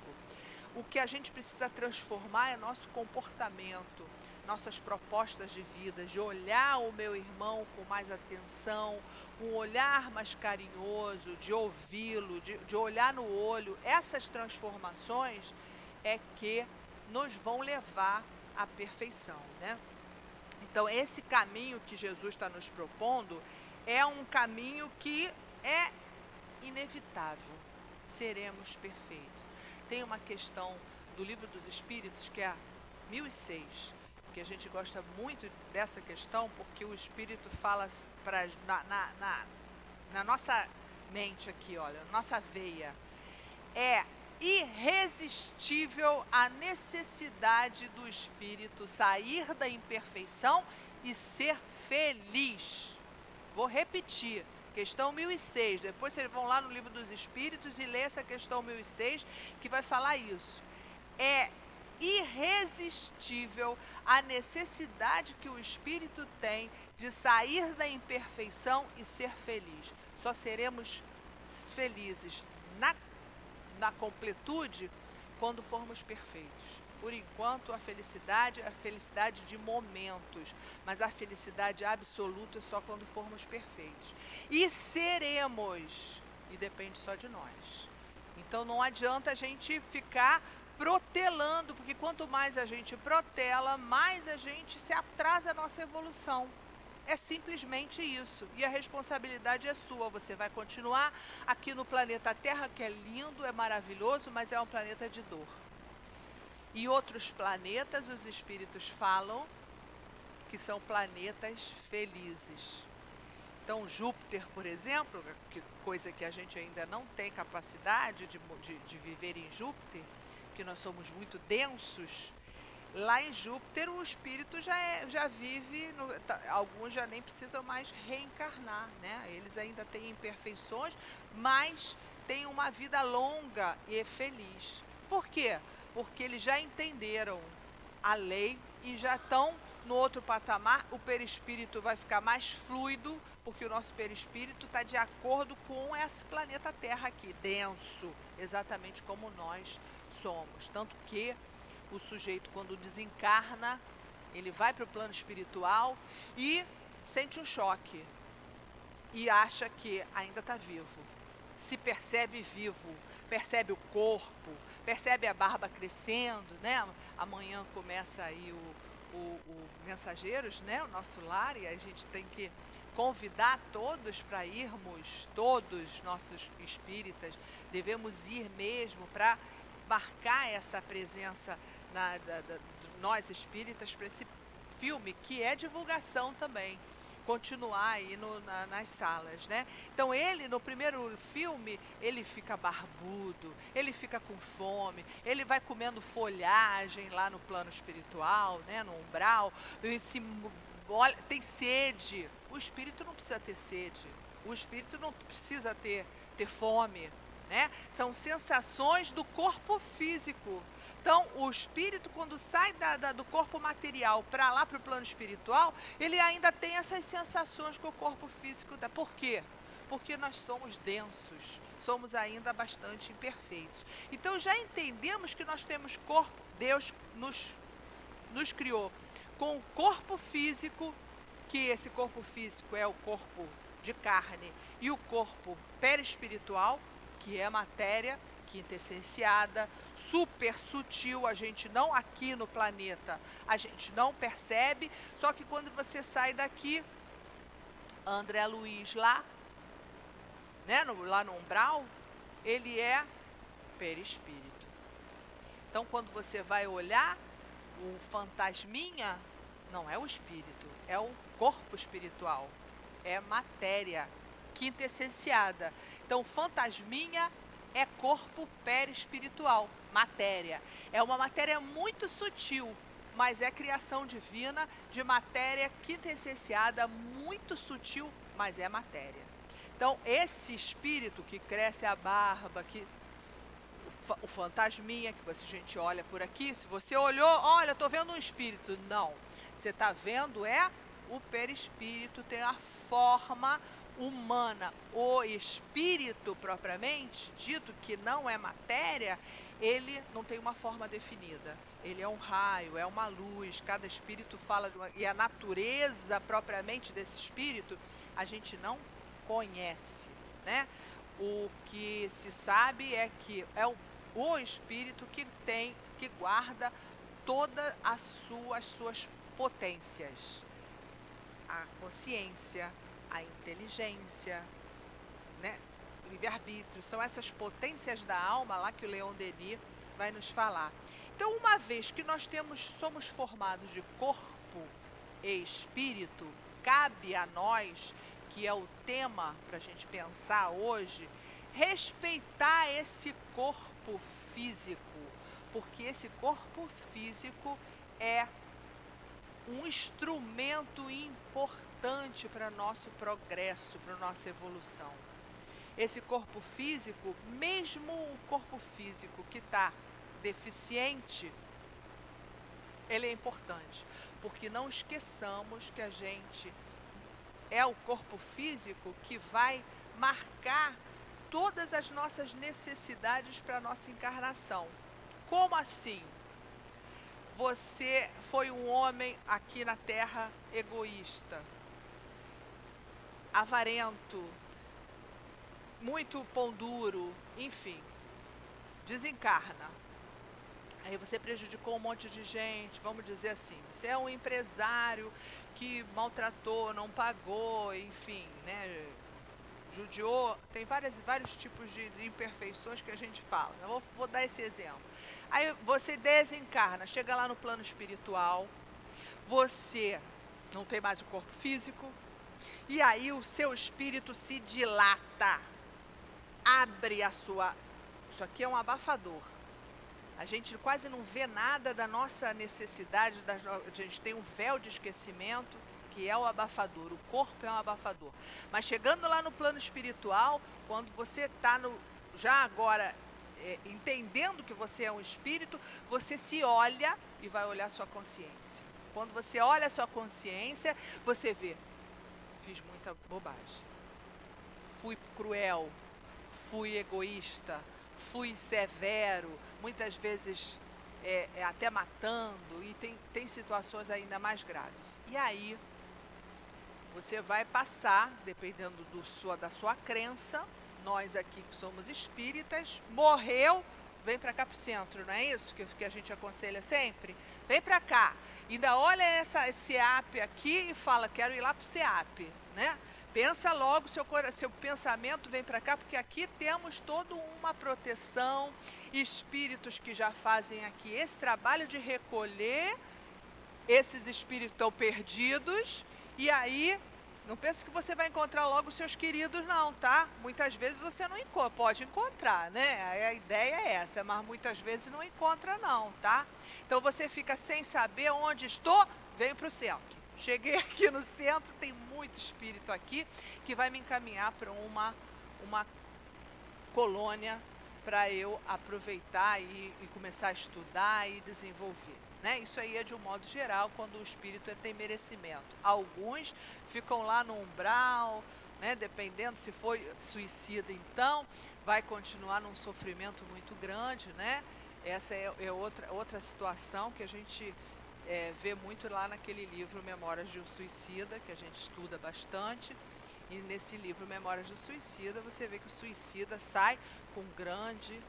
O que a gente precisa transformar é nosso comportamento, nossas propostas de vida, de olhar o meu irmão com mais atenção, um olhar mais carinhoso, de ouvi-lo, de olhar no olho. Essas transformações é que nos vão levar à perfeição, né? Então, esse caminho que Jesus está nos propondo é um caminho que é inevitável. Seremos perfeitos. Tem uma questão do Livro dos Espíritos, que é a 1006, que a gente gosta muito dessa questão, porque o Espírito fala na nossa mente aqui, olha, nossa veia. É irresistível a necessidade do espírito sair da imperfeição e ser feliz. Vou repetir, questão 1006. Depois vocês vão lá no Livro dos Espíritos e ler essa questão 1006, que vai falar isso. É irresistível a necessidade que o espírito tem de sair da imperfeição e ser feliz. Só seremos felizes na completude quando formos perfeitos. Por enquanto, a felicidade é a felicidade de momentos, mas a felicidade absoluta é só quando formos perfeitos. E seremos, e depende só de nós. Então não adianta a gente ficar protelando, porque quanto mais a gente protela, mais a gente se atrasa a nossa evolução. É simplesmente isso. E a responsabilidade é sua. Você vai continuar aqui no planeta Terra, que é lindo, é maravilhoso, mas é um planeta de dor. E outros planetas, os espíritos falam que são planetas felizes. Então, Júpiter, por exemplo, coisa que a gente ainda não tem capacidade de viver em Júpiter, que nós somos muito densos. Lá em Júpiter, o espírito já vive, alguns já nem precisam mais reencarnar, né? Eles ainda têm imperfeições, mas têm uma vida longa e feliz. Por quê? Porque eles já entenderam a lei e já estão no outro patamar. O perispírito vai ficar mais fluido, porque o nosso perispírito está de acordo com esse planeta Terra aqui, denso, exatamente como nós somos. Tanto que o sujeito, quando desencarna, ele vai para o plano espiritual e sente um choque e acha que ainda está vivo. Se percebe vivo, percebe o corpo, percebe a barba crescendo, né? Amanhã começa aí o Mensageiros, né? O nosso lar, e a gente tem que convidar todos para irmos, todos nossos espíritas, devemos ir mesmo para marcar essa presença de nós espíritas para esse filme, que é divulgação também, continuar aí nas salas, né? Então ele, no primeiro filme, ele fica barbudo, ele fica com fome, ele vai comendo folhagem lá no plano espiritual, né? No umbral, tem sede. O espírito não precisa ter sede, o espírito não precisa ter fome, né? São sensações do corpo físico. Então, o espírito, quando sai do corpo material para lá, para o plano espiritual, ele ainda tem essas sensações que o corpo físico dá. Por quê? Porque nós somos densos, somos ainda bastante imperfeitos. Então, já entendemos que nós temos corpo, Deus nos criou com o corpo físico, que esse corpo físico é o corpo de carne, e o corpo perispiritual, que é matéria, quintessenciada, super sutil, a gente não, aqui no planeta, a gente não percebe, só que quando você sai daqui, André Luiz lá, né, lá no umbral, ele é perispírito. Então, quando você vai olhar, o fantasminha não é o espírito, é o corpo espiritual, é matéria quintessenciada. Então, fantasminha é corpo perispiritual, matéria. É uma matéria muito sutil, mas é criação divina de matéria quintessenciada, muito sutil, mas é matéria. Então, esse espírito que cresce a barba, o fantasminha, que a gente olha por aqui, se você olhou, olha, estou vendo um espírito. Não, você está vendo o perispírito, tem a forma humana, o espírito propriamente dito, que não é matéria, ele não tem uma forma definida. Ele é um raio, é uma luz, cada espírito fala e a natureza propriamente desse espírito a gente não conhece, né? O que se sabe é que é o espírito que guarda todas as suas potências. A consciência, a inteligência, né? O livre-arbítrio, são essas potências da alma lá que o Leon Denis vai nos falar. Então, uma vez que nós somos formados de corpo e espírito, cabe a nós, que é o tema para a gente pensar hoje, respeitar esse corpo físico, porque esse corpo físico é um instrumento importante para nosso progresso, para nossa evolução. Esse corpo físico, mesmo o corpo físico que está deficiente, ele é importante, porque não esqueçamos que a gente é o corpo físico que vai marcar todas as nossas necessidades para a nossa encarnação. Como assim? Você foi um homem aqui na Terra egoísta, avarento, muito pão duro, enfim, desencarna. Aí você prejudicou um monte de gente, vamos dizer assim. Você é um empresário que maltratou, não pagou, enfim, né? Judiou, tem vários tipos de imperfeições que a gente fala. Eu vou dar esse exemplo. Aí você desencarna, chega lá no plano espiritual, você não tem mais o corpo físico, e aí o seu espírito se dilata, abre a sua... Isso aqui é um abafador. A gente quase não vê nada da nossa necessidade, a gente tem um véu de esquecimento, que é o abafador, o corpo é um abafador. Mas chegando lá no plano espiritual, quando você está já agora entendendo que você é um espírito, você se olha e vai olhar sua consciência. Quando você olha a sua consciência, você vê, fiz muita bobagem, fui cruel, fui egoísta, fui severo, muitas vezes até matando, e tem situações ainda mais graves. E aí, você vai passar, dependendo da sua crença, nós aqui que somos espíritas, morreu, vem para cá para o centro, não é isso que a gente aconselha sempre? Vem para cá, ainda olha esse SEAP aqui e fala, quero ir lá para o SEAP, né? Pensa logo, seu pensamento vem para cá, porque aqui temos toda uma proteção, espíritos que já fazem aqui esse trabalho de recolher esses espíritos tão perdidos, e aí, não pense que você vai encontrar logo os seus queridos não, tá? Muitas vezes você não pode encontrar, né? A ideia é essa, mas muitas vezes não encontra não, tá? Então você fica sem saber onde estou, venho para o centro. Cheguei aqui no centro, tem muito espírito aqui que vai me encaminhar para uma colônia para eu aproveitar e começar a estudar e desenvolver. Né? Isso aí é de um modo geral, quando o espírito tem merecimento. Alguns ficam lá no umbral, né? Dependendo se foi suicida, então vai continuar num sofrimento muito grande. Né? Essa é outra situação que a gente vê muito lá naquele livro Memórias de um Suicida, que a gente estuda bastante. E nesse livro Memórias do Suicida, você vê que o suicida sai com grande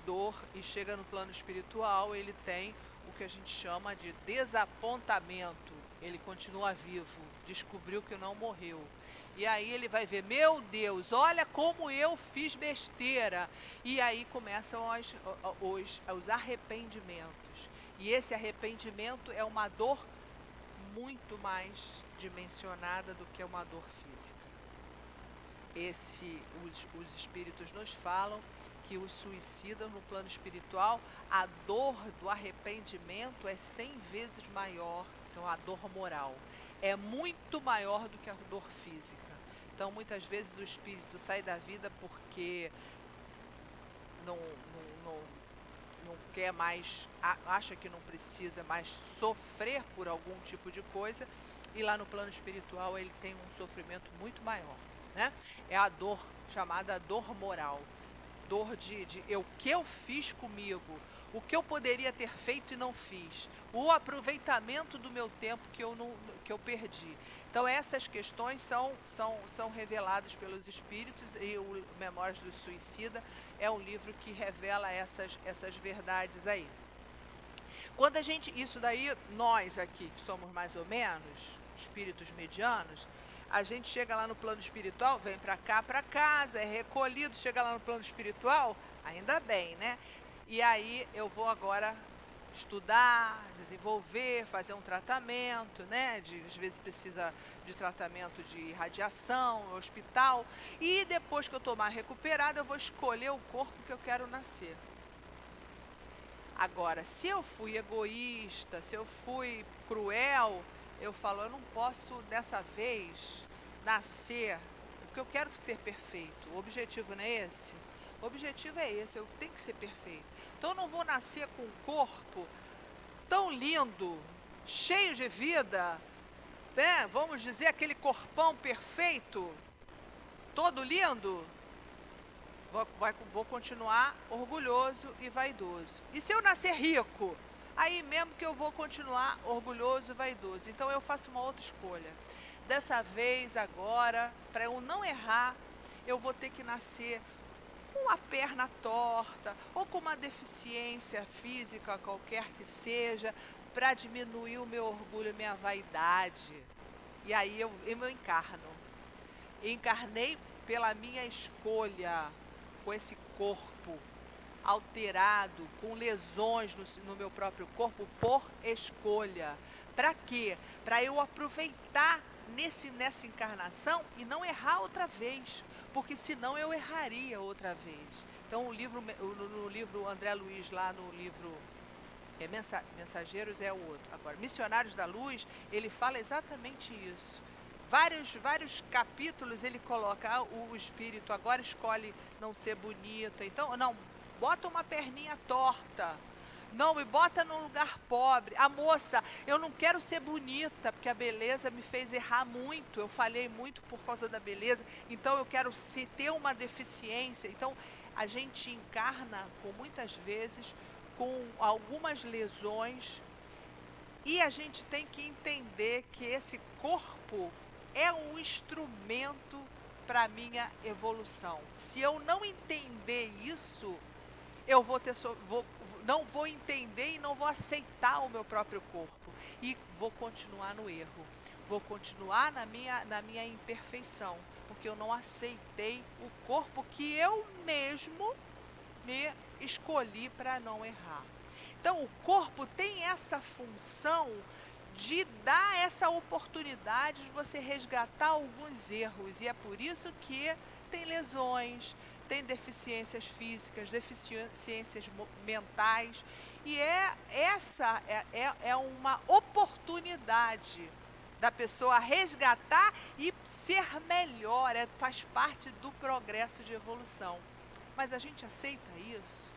dor e chega no plano espiritual, ele tem o que a gente chama de desapontamento. Ele continua vivo, descobriu que não morreu. E aí ele vai ver, meu Deus, olha como eu fiz besteira. E aí começam os arrependimentos. E esse arrependimento é uma dor muito mais dimensionada do que uma dor física. Os espíritos nos falam que os suicidas no plano espiritual, a dor do arrependimento é 100 vezes maior, então a dor moral é muito maior do que a dor física. Então muitas vezes o espírito sai da vida porque não quer mais, acha que não precisa mais sofrer por algum tipo de coisa, e lá no plano espiritual ele tem um sofrimento muito maior, né? É a dor chamada dor moral, dor o que eu fiz comigo, o que eu poderia ter feito e não fiz, o aproveitamento do meu tempo que eu perdi. Então essas questões são reveladas pelos espíritos, e o Memórias do Suicida é um livro que revela essas verdades aí. Quando a gente, isso daí, nós aqui, que somos mais ou menos espíritos medianos, a gente chega lá no plano espiritual, vem para cá, para casa, é recolhido, chega lá no plano espiritual, ainda bem, né? E aí eu vou agora estudar, desenvolver, fazer um tratamento, né? Às vezes precisa de tratamento de radiação, hospital. E depois que eu estou mais recuperada, eu vou escolher o corpo que eu quero nascer. Agora, se eu fui egoísta, se eu fui cruel, eu falo, eu não posso dessa vez nascer, porque eu quero ser perfeito. O objetivo não é esse? O objetivo é esse, eu tenho que ser perfeito. Então eu não vou nascer com um corpo tão lindo, cheio de vida, né? Vamos dizer, aquele corpão perfeito, todo lindo. Vou continuar orgulhoso e vaidoso. E se eu nascer rico? Aí mesmo que eu vou continuar orgulhoso e vaidoso. Então eu faço uma outra escolha. Dessa vez, agora, para eu não errar, eu vou ter que nascer com a perna torta ou com uma deficiência física qualquer que seja, para diminuir o meu orgulho e minha vaidade. E aí eu encarno. Encarnei pela minha escolha, com esse corpo alterado, com lesões no meu próprio corpo, por escolha. Para quê? Para eu aproveitar nessa encarnação e não errar outra vez, porque senão eu erraria outra vez. Então no livro André Luiz, lá no livro Mensageiros é o outro. Agora, Missionários da Luz, ele fala exatamente isso. Vários capítulos ele coloca, o espírito agora escolhe não ser bonito, então, não, bota uma perninha torta, não, me bota num lugar pobre. A moça, eu não quero ser bonita, porque a beleza me fez errar muito, eu falhei muito por causa da beleza, então eu quero ter uma deficiência. Então, a gente encarna, muitas vezes, com algumas lesões, e a gente tem que entender que esse corpo é um instrumento para a minha evolução. Se eu não entender isso, eu não vou entender e não vou aceitar o meu próprio corpo. E vou continuar no erro. Vou continuar na minha imperfeição. Porque eu não aceitei o corpo que eu mesmo me escolhi para não errar. Então, o corpo tem essa função de dar essa oportunidade de você resgatar alguns erros. E é por isso que tem lesões, tem deficiências físicas, deficiências mentais. E essa é uma oportunidade da pessoa resgatar e ser melhor. Faz parte do progresso de evolução. Mas a gente aceita isso?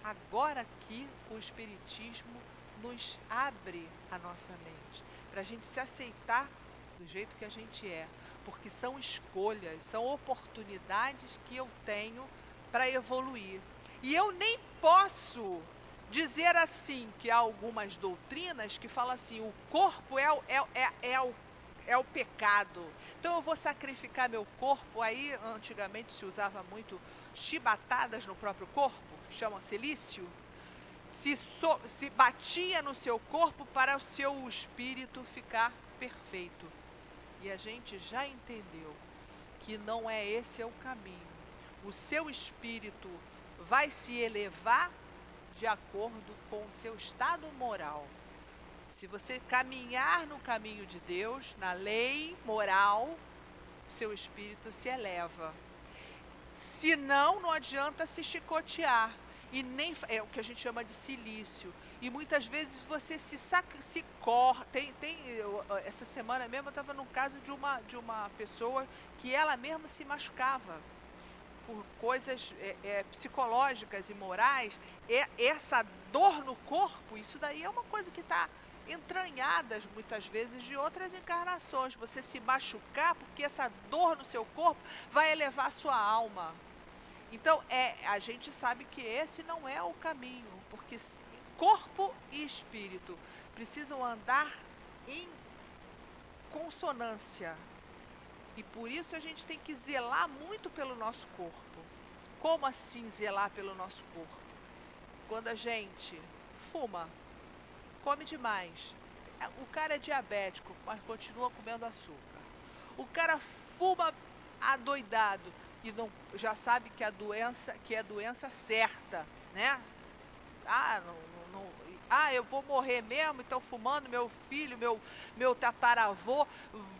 Agora que o Espiritismo nos abre a nossa mente, para a gente se aceitar do jeito que a gente é, porque são escolhas, são oportunidades que eu tenho para evoluir. E eu nem posso dizer assim, que há algumas doutrinas que falam assim, o corpo é o pecado, então eu vou sacrificar meu corpo. Aí antigamente se usava muito chibatadas no próprio corpo, chamam silício, se batia no seu corpo para o seu espírito ficar perfeito. E a gente já entendeu que não é esse o caminho. O seu espírito vai se elevar de acordo com o seu estado moral. Se você caminhar no caminho de Deus, na lei moral, o seu espírito se eleva. Se não, não adianta se chicotear. E nem é o que a gente chama de silício. E muitas vezes você se corta. Essa semana mesmo eu estava num caso de uma pessoa que ela mesma se machucava por coisas psicológicas e morais. Essa dor no corpo, isso daí é uma coisa que está entranhadas muitas vezes de outras encarnações. Você se machucar porque essa dor no seu corpo vai elevar a sua alma. Então, a gente sabe que esse não é o caminho, porque corpo e espírito precisam andar em consonância. E por isso a gente tem que zelar muito pelo nosso corpo. Como assim zelar pelo nosso corpo? Quando a gente fuma, come demais. O cara é diabético, mas continua comendo açúcar. O cara fuma adoidado e não, já sabe que é doença certa, né? Eu vou morrer mesmo, então fumando. Meu filho, meu tataravô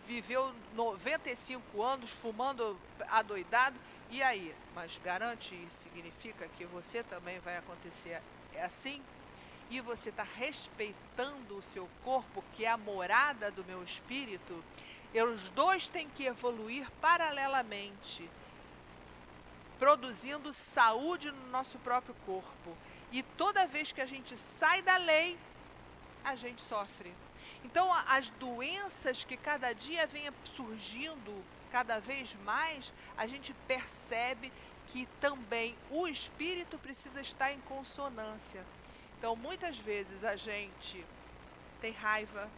viveu 95 anos fumando adoidado. E aí? Mas garante e significa que você também vai acontecer assim? E você está respeitando o seu corpo, que é a morada do meu espírito? Os dois têm que evoluir paralelamente, produzindo saúde no nosso próprio corpo. E toda vez que a gente sai da lei, a gente sofre. Então, as doenças que cada dia vem surgindo cada vez mais, a gente percebe que também o espírito precisa estar em consonância. Então, muitas vezes a gente tem raiva,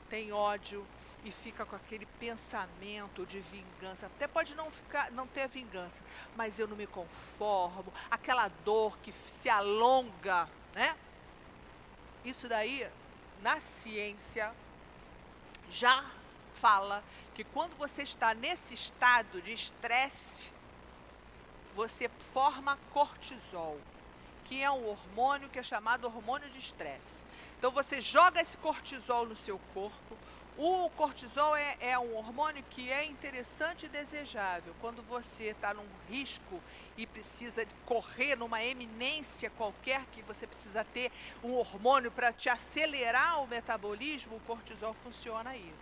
tem ódio e fica com aquele pensamento de vingança. Até pode não ter vingança, mas eu não me conformo, aquela dor que se alonga, né? Isso daí, na ciência, já fala que quando você está nesse estado de estresse, você forma cortisol, que é um hormônio que é chamado hormônio de estresse. Então você joga esse cortisol no seu corpo. O cortisol é um hormônio que é interessante e desejável. Quando você está num risco e precisa correr numa eminência qualquer, que você precisa ter um hormônio para te acelerar o metabolismo, o cortisol funciona aí.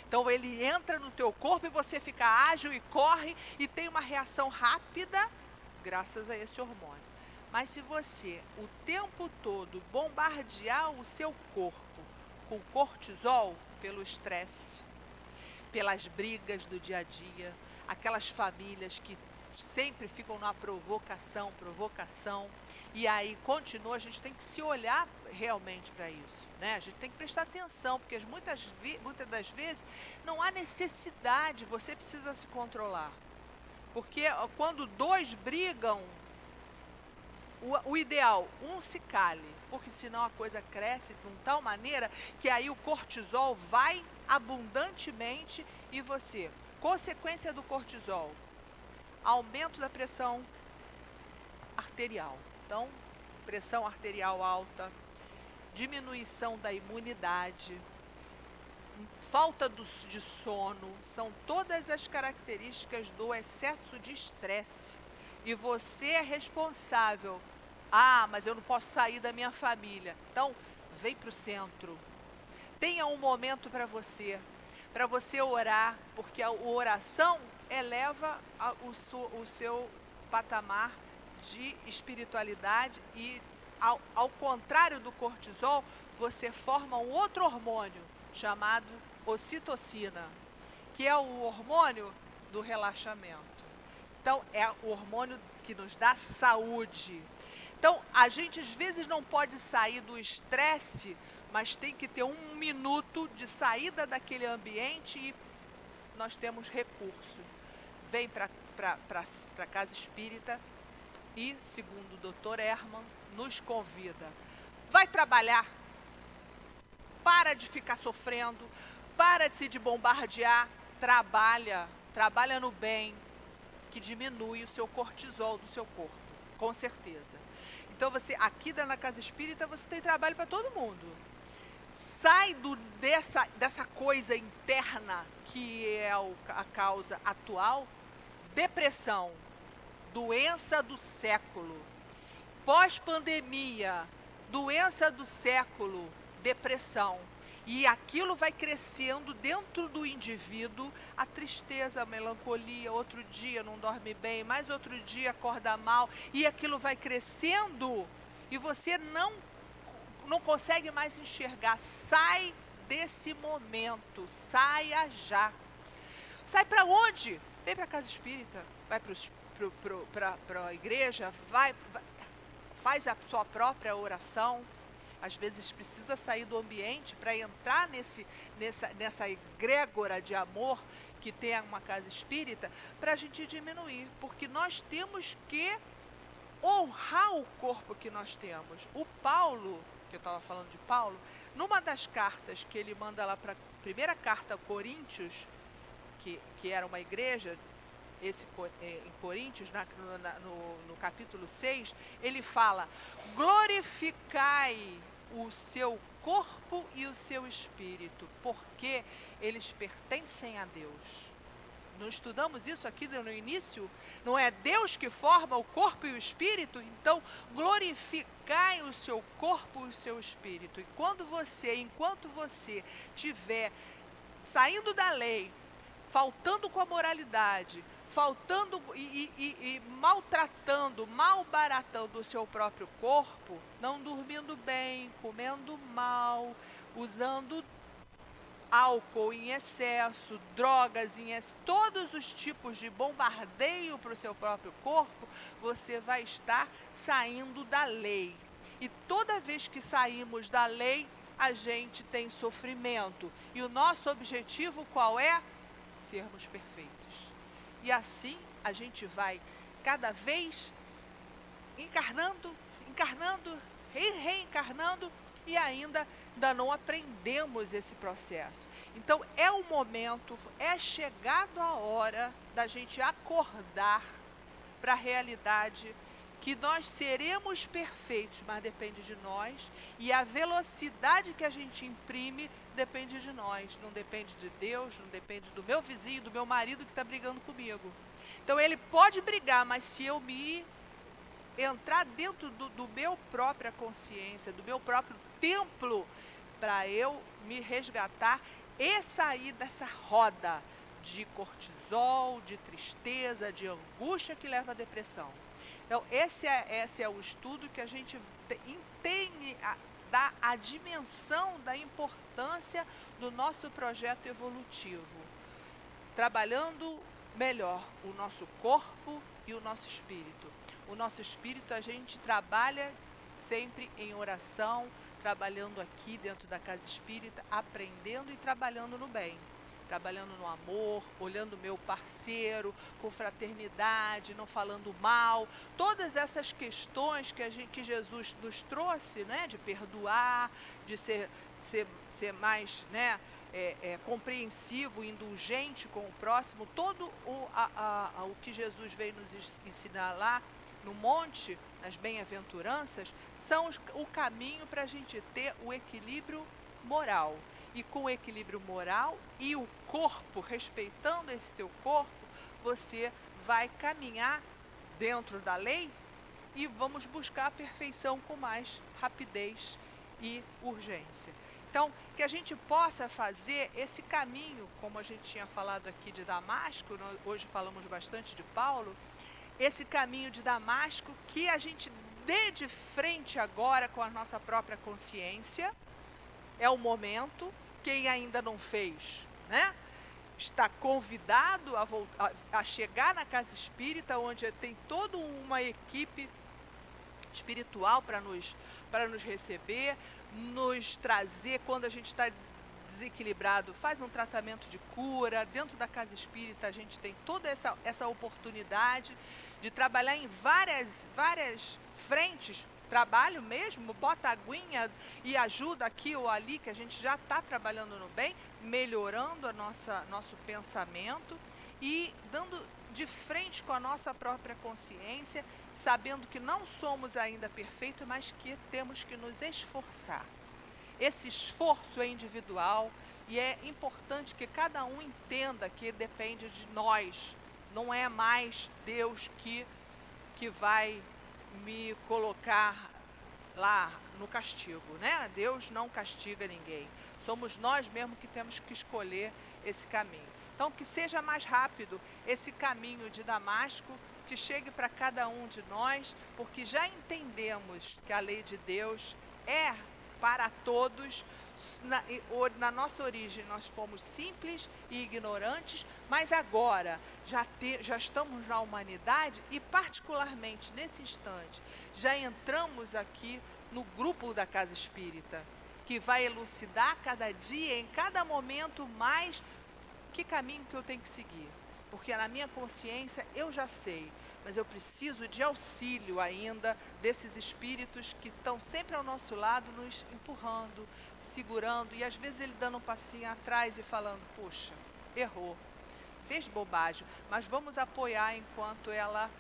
Então ele entra no teu corpo e você fica ágil e corre e tem uma reação rápida graças a esse hormônio. Mas se você o tempo todo bombardear o seu corpo com cortisol, pelo estresse, pelas brigas do dia a dia, aquelas famílias que sempre ficam numa provocação, e aí continua, a gente tem que se olhar realmente para isso, né? A gente tem que prestar atenção, porque muitas das vezes não há necessidade, você precisa se controlar. Porque quando dois brigam, o ideal, um se cale, porque senão a coisa cresce de tal maneira que aí o cortisol vai abundantemente e você, consequência do cortisol, aumento da pressão arterial. Então, pressão arterial alta, diminuição da imunidade, falta de sono, são todas as características do excesso de estresse. E você é responsável. Mas eu não posso sair da minha família. Então, vem para o centro. Tenha um momento para você orar, porque a oração eleva o seu patamar de espiritualidade e, ao contrário do cortisol, você forma um outro hormônio chamado ocitocina, que é o hormônio do relaxamento. Então, é o hormônio que nos dá saúde. Então, a gente às vezes não pode sair do estresse, mas tem que ter 1 minuto de saída daquele ambiente e nós temos recurso. Vem para a Casa Espírita e, segundo o Dr. Herman, nos convida. Vai trabalhar. Para de ficar sofrendo, para de bombardear, trabalha no bem, que diminui o seu cortisol do seu corpo, com certeza. Então você, aqui na Casa Espírita, você tem trabalho para todo mundo. Sai dessa coisa interna que é a causa atual, depressão, doença do século, pós-pandemia, doença do século, depressão. E aquilo vai crescendo dentro do indivíduo, a tristeza, a melancolia, outro dia não dorme bem, mais outro dia acorda mal, e aquilo vai crescendo, e você não não consegue mais enxergar. Sai desse momento, saia já. Sai para onde? Vem para a casa espírita, vai para a igreja, faz a sua própria oração. Às vezes precisa sair do ambiente para entrar nessa egrégora de amor que tem uma casa espírita, para a gente diminuir, porque nós temos que honrar o corpo que nós temos. O Paulo, que eu estava falando de Paulo, numa das cartas que ele manda lá para a primeira carta a Coríntios, que era uma igreja, em Coríntios, no capítulo 6, ele fala: glorificai o seu corpo e o seu espírito, porque eles pertencem a Deus. Não estudamos isso aqui no início? Não é Deus que forma o corpo e o espírito? Então, glorificai o seu corpo e o seu espírito. E enquanto você estiver saindo da lei, faltando com a moralidade, faltando e maltratando, malbaratando o seu próprio corpo, não dormindo bem, comendo mal, usando álcool em excesso, drogas em excesso, todos os tipos de bombardeio para o seu próprio corpo, você vai estar saindo da lei. E toda vez que saímos da lei, a gente tem sofrimento. E o nosso objetivo qual é? Sermos perfeitos. E assim a gente vai cada vez encarnando, reencarnando, e ainda não aprendemos esse processo. Então é o momento, é chegado a hora da gente acordar para a realidade que nós seremos perfeitos, mas depende de nós, e a velocidade que a gente imprime depende de nós, não depende de Deus, não depende do meu vizinho, do meu marido que está brigando comigo. Então ele pode brigar, mas se eu entrar dentro do meu própria consciência, do meu próprio templo, para eu me resgatar e sair dessa roda de cortisol, de tristeza, de angústia que leva à depressão. Então, esse é o estudo que a gente entende a dimensão da importância do nosso projeto evolutivo, trabalhando melhor o nosso corpo e o nosso espírito. O nosso espírito a gente trabalha sempre em oração, trabalhando aqui dentro da casa espírita, aprendendo e trabalhando no bem, trabalhando no amor, olhando o meu parceiro, com fraternidade, não falando mal, todas essas questões que Jesus nos trouxe, né, de perdoar, de ser mais, né, compreensivo, indulgente com o próximo, todo o que Jesus veio nos ensinar lá no monte, nas bem-aventuranças, são o caminho para a gente ter o equilíbrio moral. E com o equilíbrio moral e o corpo, respeitando esse teu corpo, você vai caminhar dentro da lei e vamos buscar a perfeição com mais rapidez e urgência. Então, que a gente possa fazer esse caminho, como a gente tinha falado aqui de Damasco, hoje falamos bastante de Paulo, esse caminho de Damasco, que a gente dê de frente agora com a nossa própria consciência. É o momento. Quem ainda não fez, né, está convidado a chegar na casa espírita, onde tem toda uma equipe espiritual para nos receber, nos trazer quando a gente está desequilibrado, faz um tratamento de cura. Dentro da casa espírita a gente tem toda essa oportunidade de trabalhar em várias frentes. Trabalho mesmo, bota aguinha e ajuda aqui ou ali, que a gente já está trabalhando no bem, melhorando nosso pensamento e dando de frente com a nossa própria consciência, sabendo que não somos ainda perfeitos, mas que temos que nos esforçar. Esse esforço é individual e é importante que cada um entenda que depende de nós. Não é mais Deus que vai me colocar lá no castigo, né? Deus não castiga ninguém. Somos nós mesmos que temos que escolher esse caminho. Então, que seja mais rápido esse caminho de Damasco, que chegue para cada um de nós, porque já entendemos que a lei de Deus é para todos. Na nossa origem nós fomos simples e ignorantes, mas agora já estamos na humanidade e particularmente nesse instante já entramos aqui no grupo da Casa Espírita, que vai elucidar cada dia, em cada momento mais, que caminho que eu tenho que seguir. Porque na minha consciência eu já sei, mas eu preciso de auxílio ainda desses espíritos que estão sempre ao nosso lado, nos empurrando, segurando, e às vezes ele dando um passinho atrás e falando, puxa, errou, fez bobagem, mas vamos apoiar enquanto ela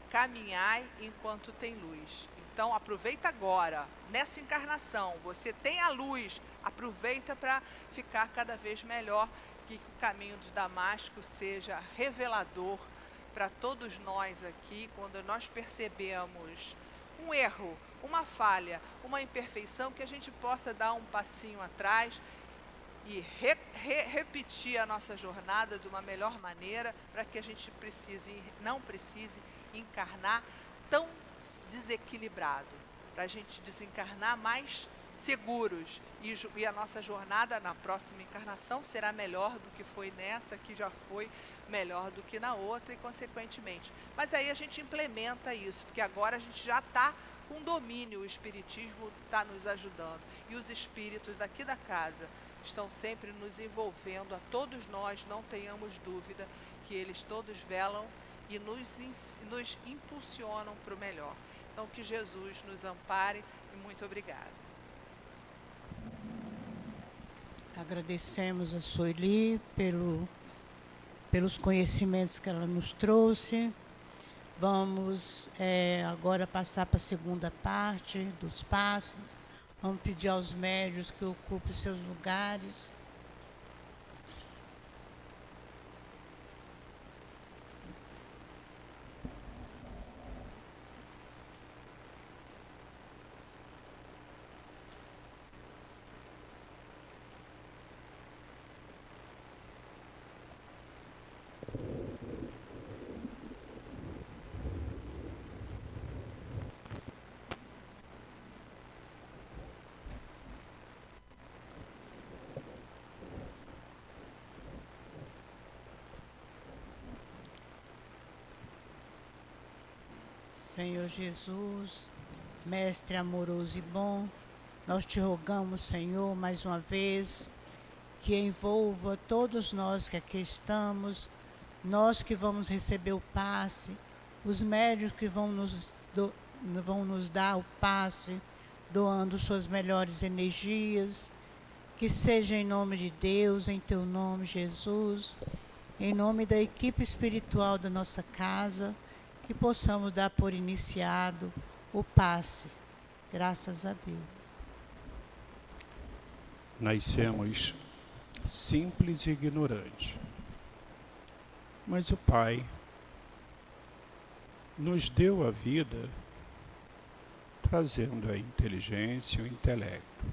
caminhar, enquanto tem luz. Então aproveita agora, nessa encarnação, você tem a luz, aproveita para ficar cada vez melhor, que o caminho de Damasco seja revelador para todos nós aqui, quando nós percebemos um erro, uma falha, uma imperfeição, que a gente possa dar um passinho atrás e repetir a nossa jornada de uma melhor maneira, para que a gente não precise encarnar tão desequilibrado, para a gente desencarnar mais seguros, e a nossa jornada na próxima encarnação será melhor do que foi nessa, que já foi melhor do que na outra, e consequentemente. Mas aí a gente implementa isso, porque agora a gente já está com domínio, o Espiritismo está nos ajudando, e os espíritos daqui da casa estão sempre nos envolvendo, a todos nós, não tenhamos dúvida que eles todos velam e nos impulsionam para o melhor. Então que Jesus nos ampare, e muito obrigada. Agradecemos a Sueli pelos conhecimentos que ela nos trouxe. Vamos agora passar para a segunda parte dos passos. Vamos pedir aos médiuns que ocupem seus lugares. Senhor Jesus, Mestre amoroso e bom, nós te rogamos, Senhor, mais uma vez, que envolva todos nós que aqui estamos, nós que vamos receber o passe, os médiuns que vão nos dar o passe, doando suas melhores energias, que seja em nome de Deus, em teu nome, Jesus, em nome da equipe espiritual da nossa casa, que possamos dar por iniciado o passe. Graças a Deus. Nascemos simples e ignorantes, mas o Pai nos deu a vida trazendo a inteligência e o intelecto,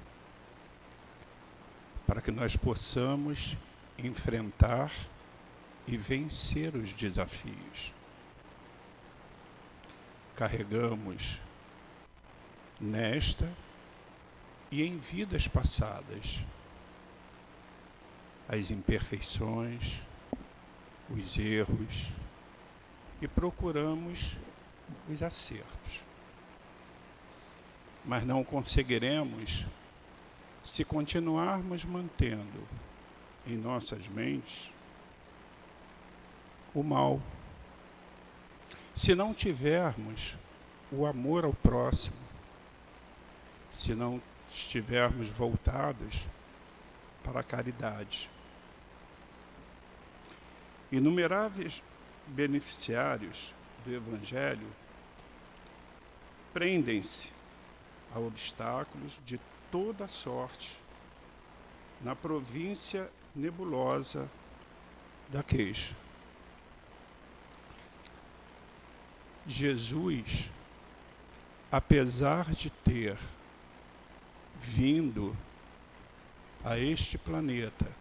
para que nós possamos enfrentar e vencer os desafios. Carregamos nesta e em vidas passadas as imperfeições, os erros, e procuramos os acertos. Mas não conseguiremos se continuarmos mantendo em nossas mentes o mal. Se não tivermos o amor ao próximo, se não estivermos voltados para a caridade. Inumeráveis beneficiários do Evangelho prendem-se a obstáculos de toda sorte na província nebulosa da queixa. Jesus, apesar de ter vindo a este planeta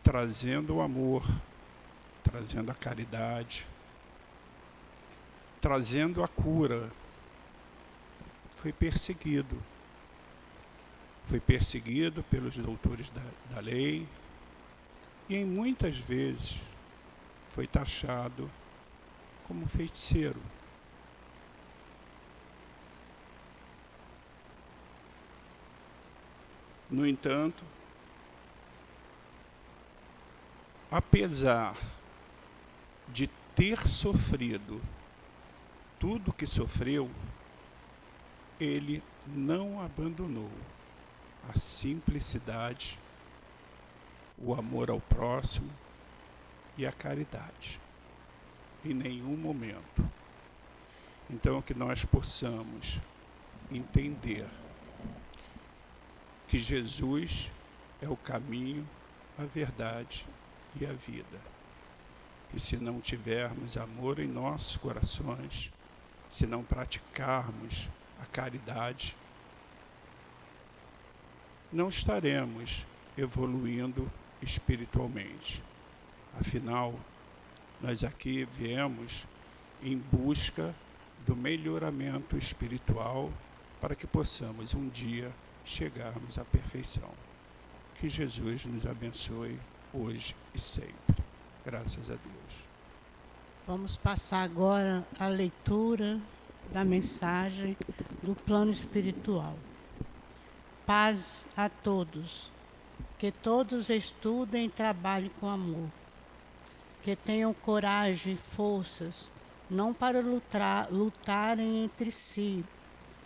trazendo o amor, trazendo a caridade, trazendo a cura, foi perseguido, foi perseguido pelos doutores da lei e em muitas vezes foi taxado como feiticeiro. No entanto, apesar de ter sofrido tudo que sofreu, ele não abandonou a simplicidade, o amor ao próximo e a caridade, em nenhum momento. Então, que nós possamos entender que Jesus é o caminho, a verdade e a vida. E se não tivermos amor em nossos corações, se não praticarmos a caridade, não estaremos evoluindo espiritualmente. Afinal, nós aqui viemos em busca do melhoramento espiritual para que possamos um dia chegarmos à perfeição. Que Jesus nos abençoe hoje e sempre. Graças a Deus. Vamos passar agora a leitura da mensagem do plano espiritual. Paz a todos. Que todos estudem e trabalhem com amor. Que tenham coragem e forças, não para lutarem entre si,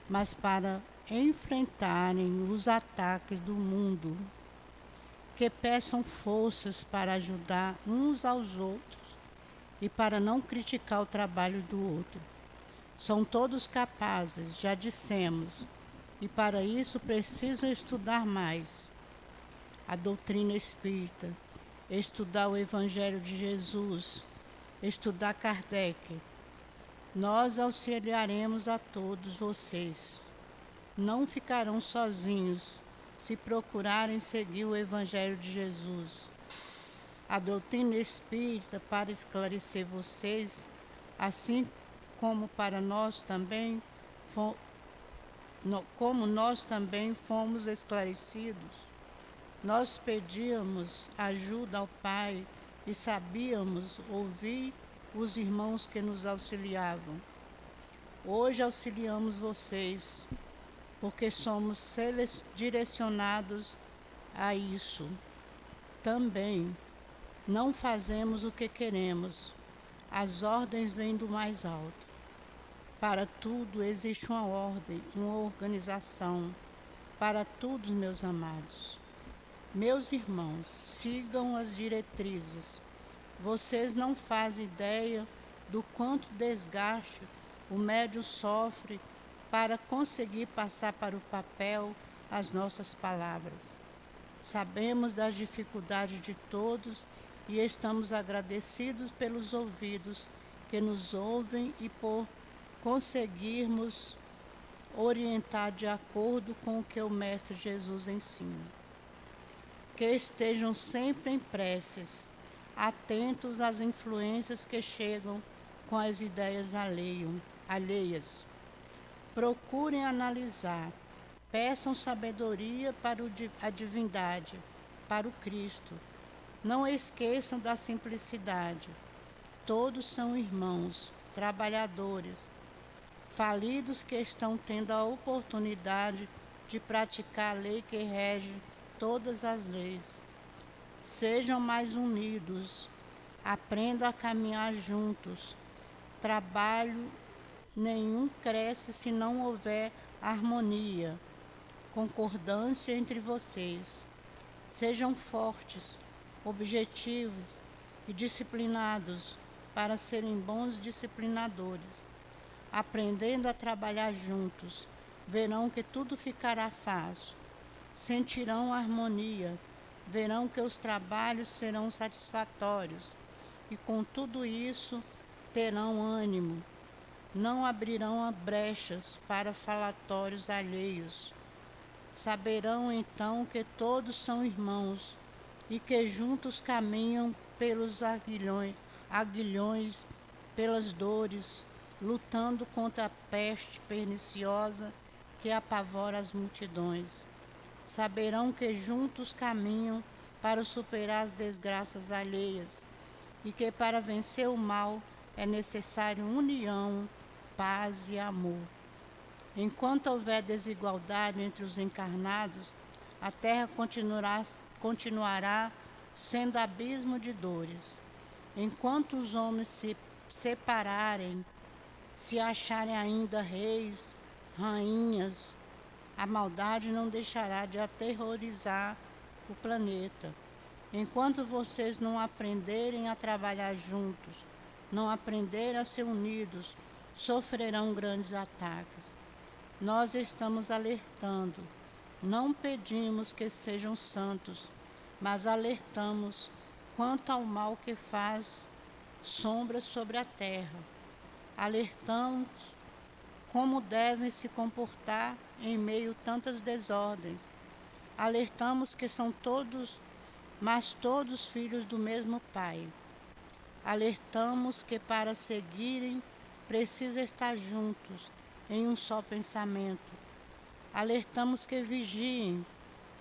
mas para enfrentarem os ataques do mundo. Que peçam forças para ajudar uns aos outros e para não criticar o trabalho do outro. São todos capazes, já dissemos, e para isso precisam estudar mais a doutrina espírita, estudar o Evangelho de Jesus, estudar Kardec. Nós auxiliaremos a todos vocês. Não ficarão sozinhos se procurarem seguir o Evangelho de Jesus. A doutrina espírita para esclarecer vocês, assim como para nós também, como nós também fomos esclarecidos. Nós pedíamos ajuda ao Pai e sabíamos ouvir os irmãos que nos auxiliavam. Hoje auxiliamos vocês, porque somos direcionados a isso. Também não fazemos o que queremos. As ordens vêm do mais alto. Para tudo existe uma ordem, uma organização. Para tudo, meus amados. Meus irmãos, sigam as diretrizes. Vocês não fazem ideia do quanto desgaste o médium sofre para conseguir passar para o papel as nossas palavras. Sabemos das dificuldades de todos e estamos agradecidos pelos ouvidos que nos ouvem e por conseguirmos orientar de acordo com o que o Mestre Jesus ensina. Que estejam sempre em preces, atentos às influências que chegam com as ideias alheias. Procurem analisar, peçam sabedoria para a divindade, para o Cristo. Não esqueçam da simplicidade. Todos são irmãos, trabalhadores, falidos que estão tendo a oportunidade de praticar a lei que rege todas as leis. Sejam mais unidos, aprendam a caminhar juntos. Trabalho nenhum cresce se não houver harmonia, concordância entre vocês. Sejam fortes, objetivos e disciplinados para serem bons disciplinadores. Aprendendo a trabalhar juntos, verão que tudo ficará fácil. Sentirão harmonia, verão que os trabalhos serão satisfatórios e com tudo isso terão ânimo. Não abrirão brechas para falatórios alheios. Saberão então que todos são irmãos e que juntos caminham pelos aguilhões, pelas dores, lutando contra a peste perniciosa que apavora as multidões. saberão que juntos caminham para superar as desgraças alheias e que para vencer o mal é necessário união, paz e amor. Enquanto houver desigualdade entre os encarnados, a Terra continuará sendo abismo de dores. Enquanto os homens se separarem, se acharem ainda reis, rainhas, a maldade não deixará de aterrorizar o planeta. Enquanto vocês não aprenderem a trabalhar juntos, não aprenderem a ser unidos, sofrerão grandes ataques. Nós estamos alertando. Não pedimos que sejam santos, mas alertamos quanto ao mal que faz sombras sobre a terra. Alertamos como devem se comportar em meio a tantas desordens. Alertamos que são todos, mas todos filhos do mesmo Pai. Alertamos que para seguirem precisa estar juntos em um só pensamento. Alertamos que vigiem,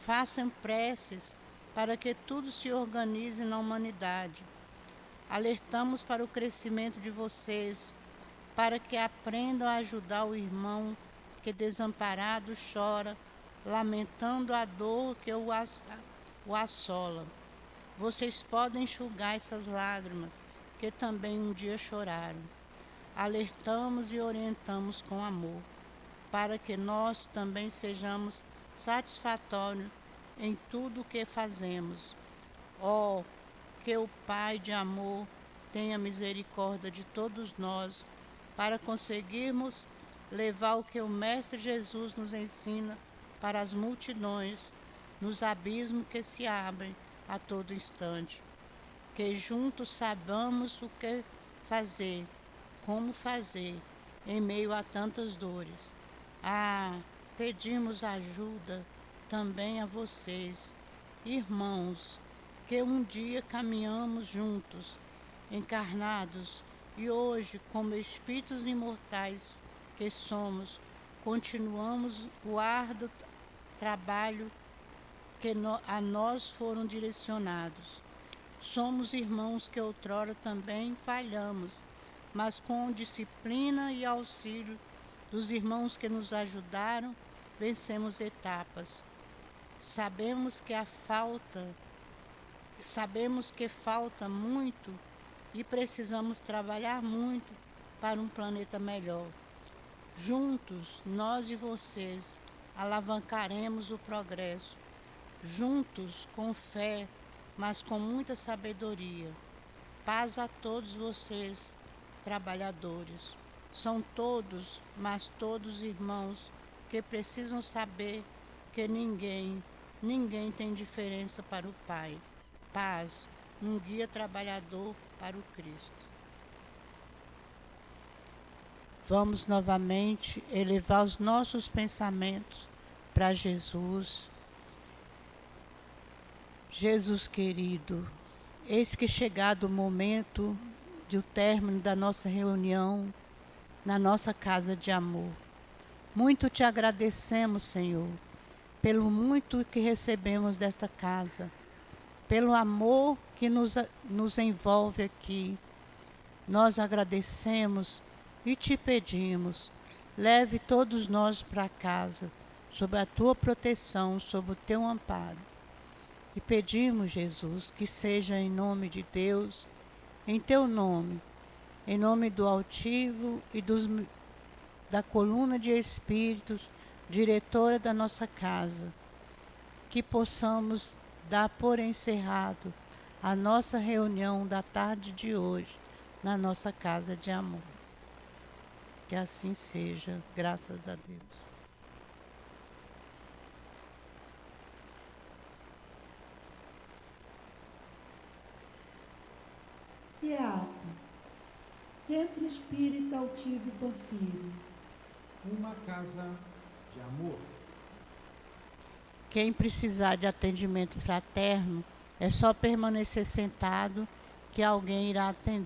façam preces para que tudo se organize na humanidade. Alertamos para o crescimento de vocês, para que aprendam a ajudar o irmão que desamparado chora, lamentando a dor que o assola. Vocês podem enxugar essas lágrimas, que também um dia choraram. Alertamos e orientamos com amor, para que nós também sejamos satisfatórios em tudo o que fazemos. Oh, que o Pai de amor tenha misericórdia de todos nós, para conseguirmos levar o que o Mestre Jesus nos ensina para as multidões, nos abismos que se abrem a todo instante. Que juntos saibamos o que fazer, como fazer, em meio a tantas dores. Pedimos ajuda também a vocês, irmãos, que um dia caminhamos juntos, encarnados, e hoje, como espíritos imortais que somos, continuamos o árduo trabalho que a nós foram direcionados. Somos irmãos que outrora também falhamos, mas com disciplina e auxílio dos irmãos que nos ajudaram, vencemos etapas. Sabemos que falta muito e precisamos trabalhar muito para um planeta melhor. Juntos, nós e vocês, alavancaremos o progresso. Juntos, com fé, mas com muita sabedoria. Paz a todos vocês, trabalhadores. São todos, mas todos irmãos, que precisam saber que ninguém tem diferença para o Pai. Paz, um guia trabalhador para o Cristo. Vamos novamente elevar os nossos pensamentos para Jesus. Jesus querido, eis que chegado o momento do término da nossa reunião na nossa casa de amor. Muito te agradecemos, Senhor, pelo muito que recebemos desta casa, pelo amor que nos envolve aqui. Nós agradecemos e te pedimos, leve todos nós para casa, sob a tua proteção, sob o teu amparo. E pedimos, Jesus, que seja em nome de Deus, em teu nome, em nome do altivo e da coluna de espíritos, diretora da nossa casa, que possamos dar por encerrado a nossa reunião da tarde de hoje na nossa casa de amor. Que assim seja, graças a Deus. CEAP, Centro Espírita Altivo Panfiro. Uma casa de amor. Quem precisar de atendimento fraterno, é só permanecer sentado que alguém irá atender.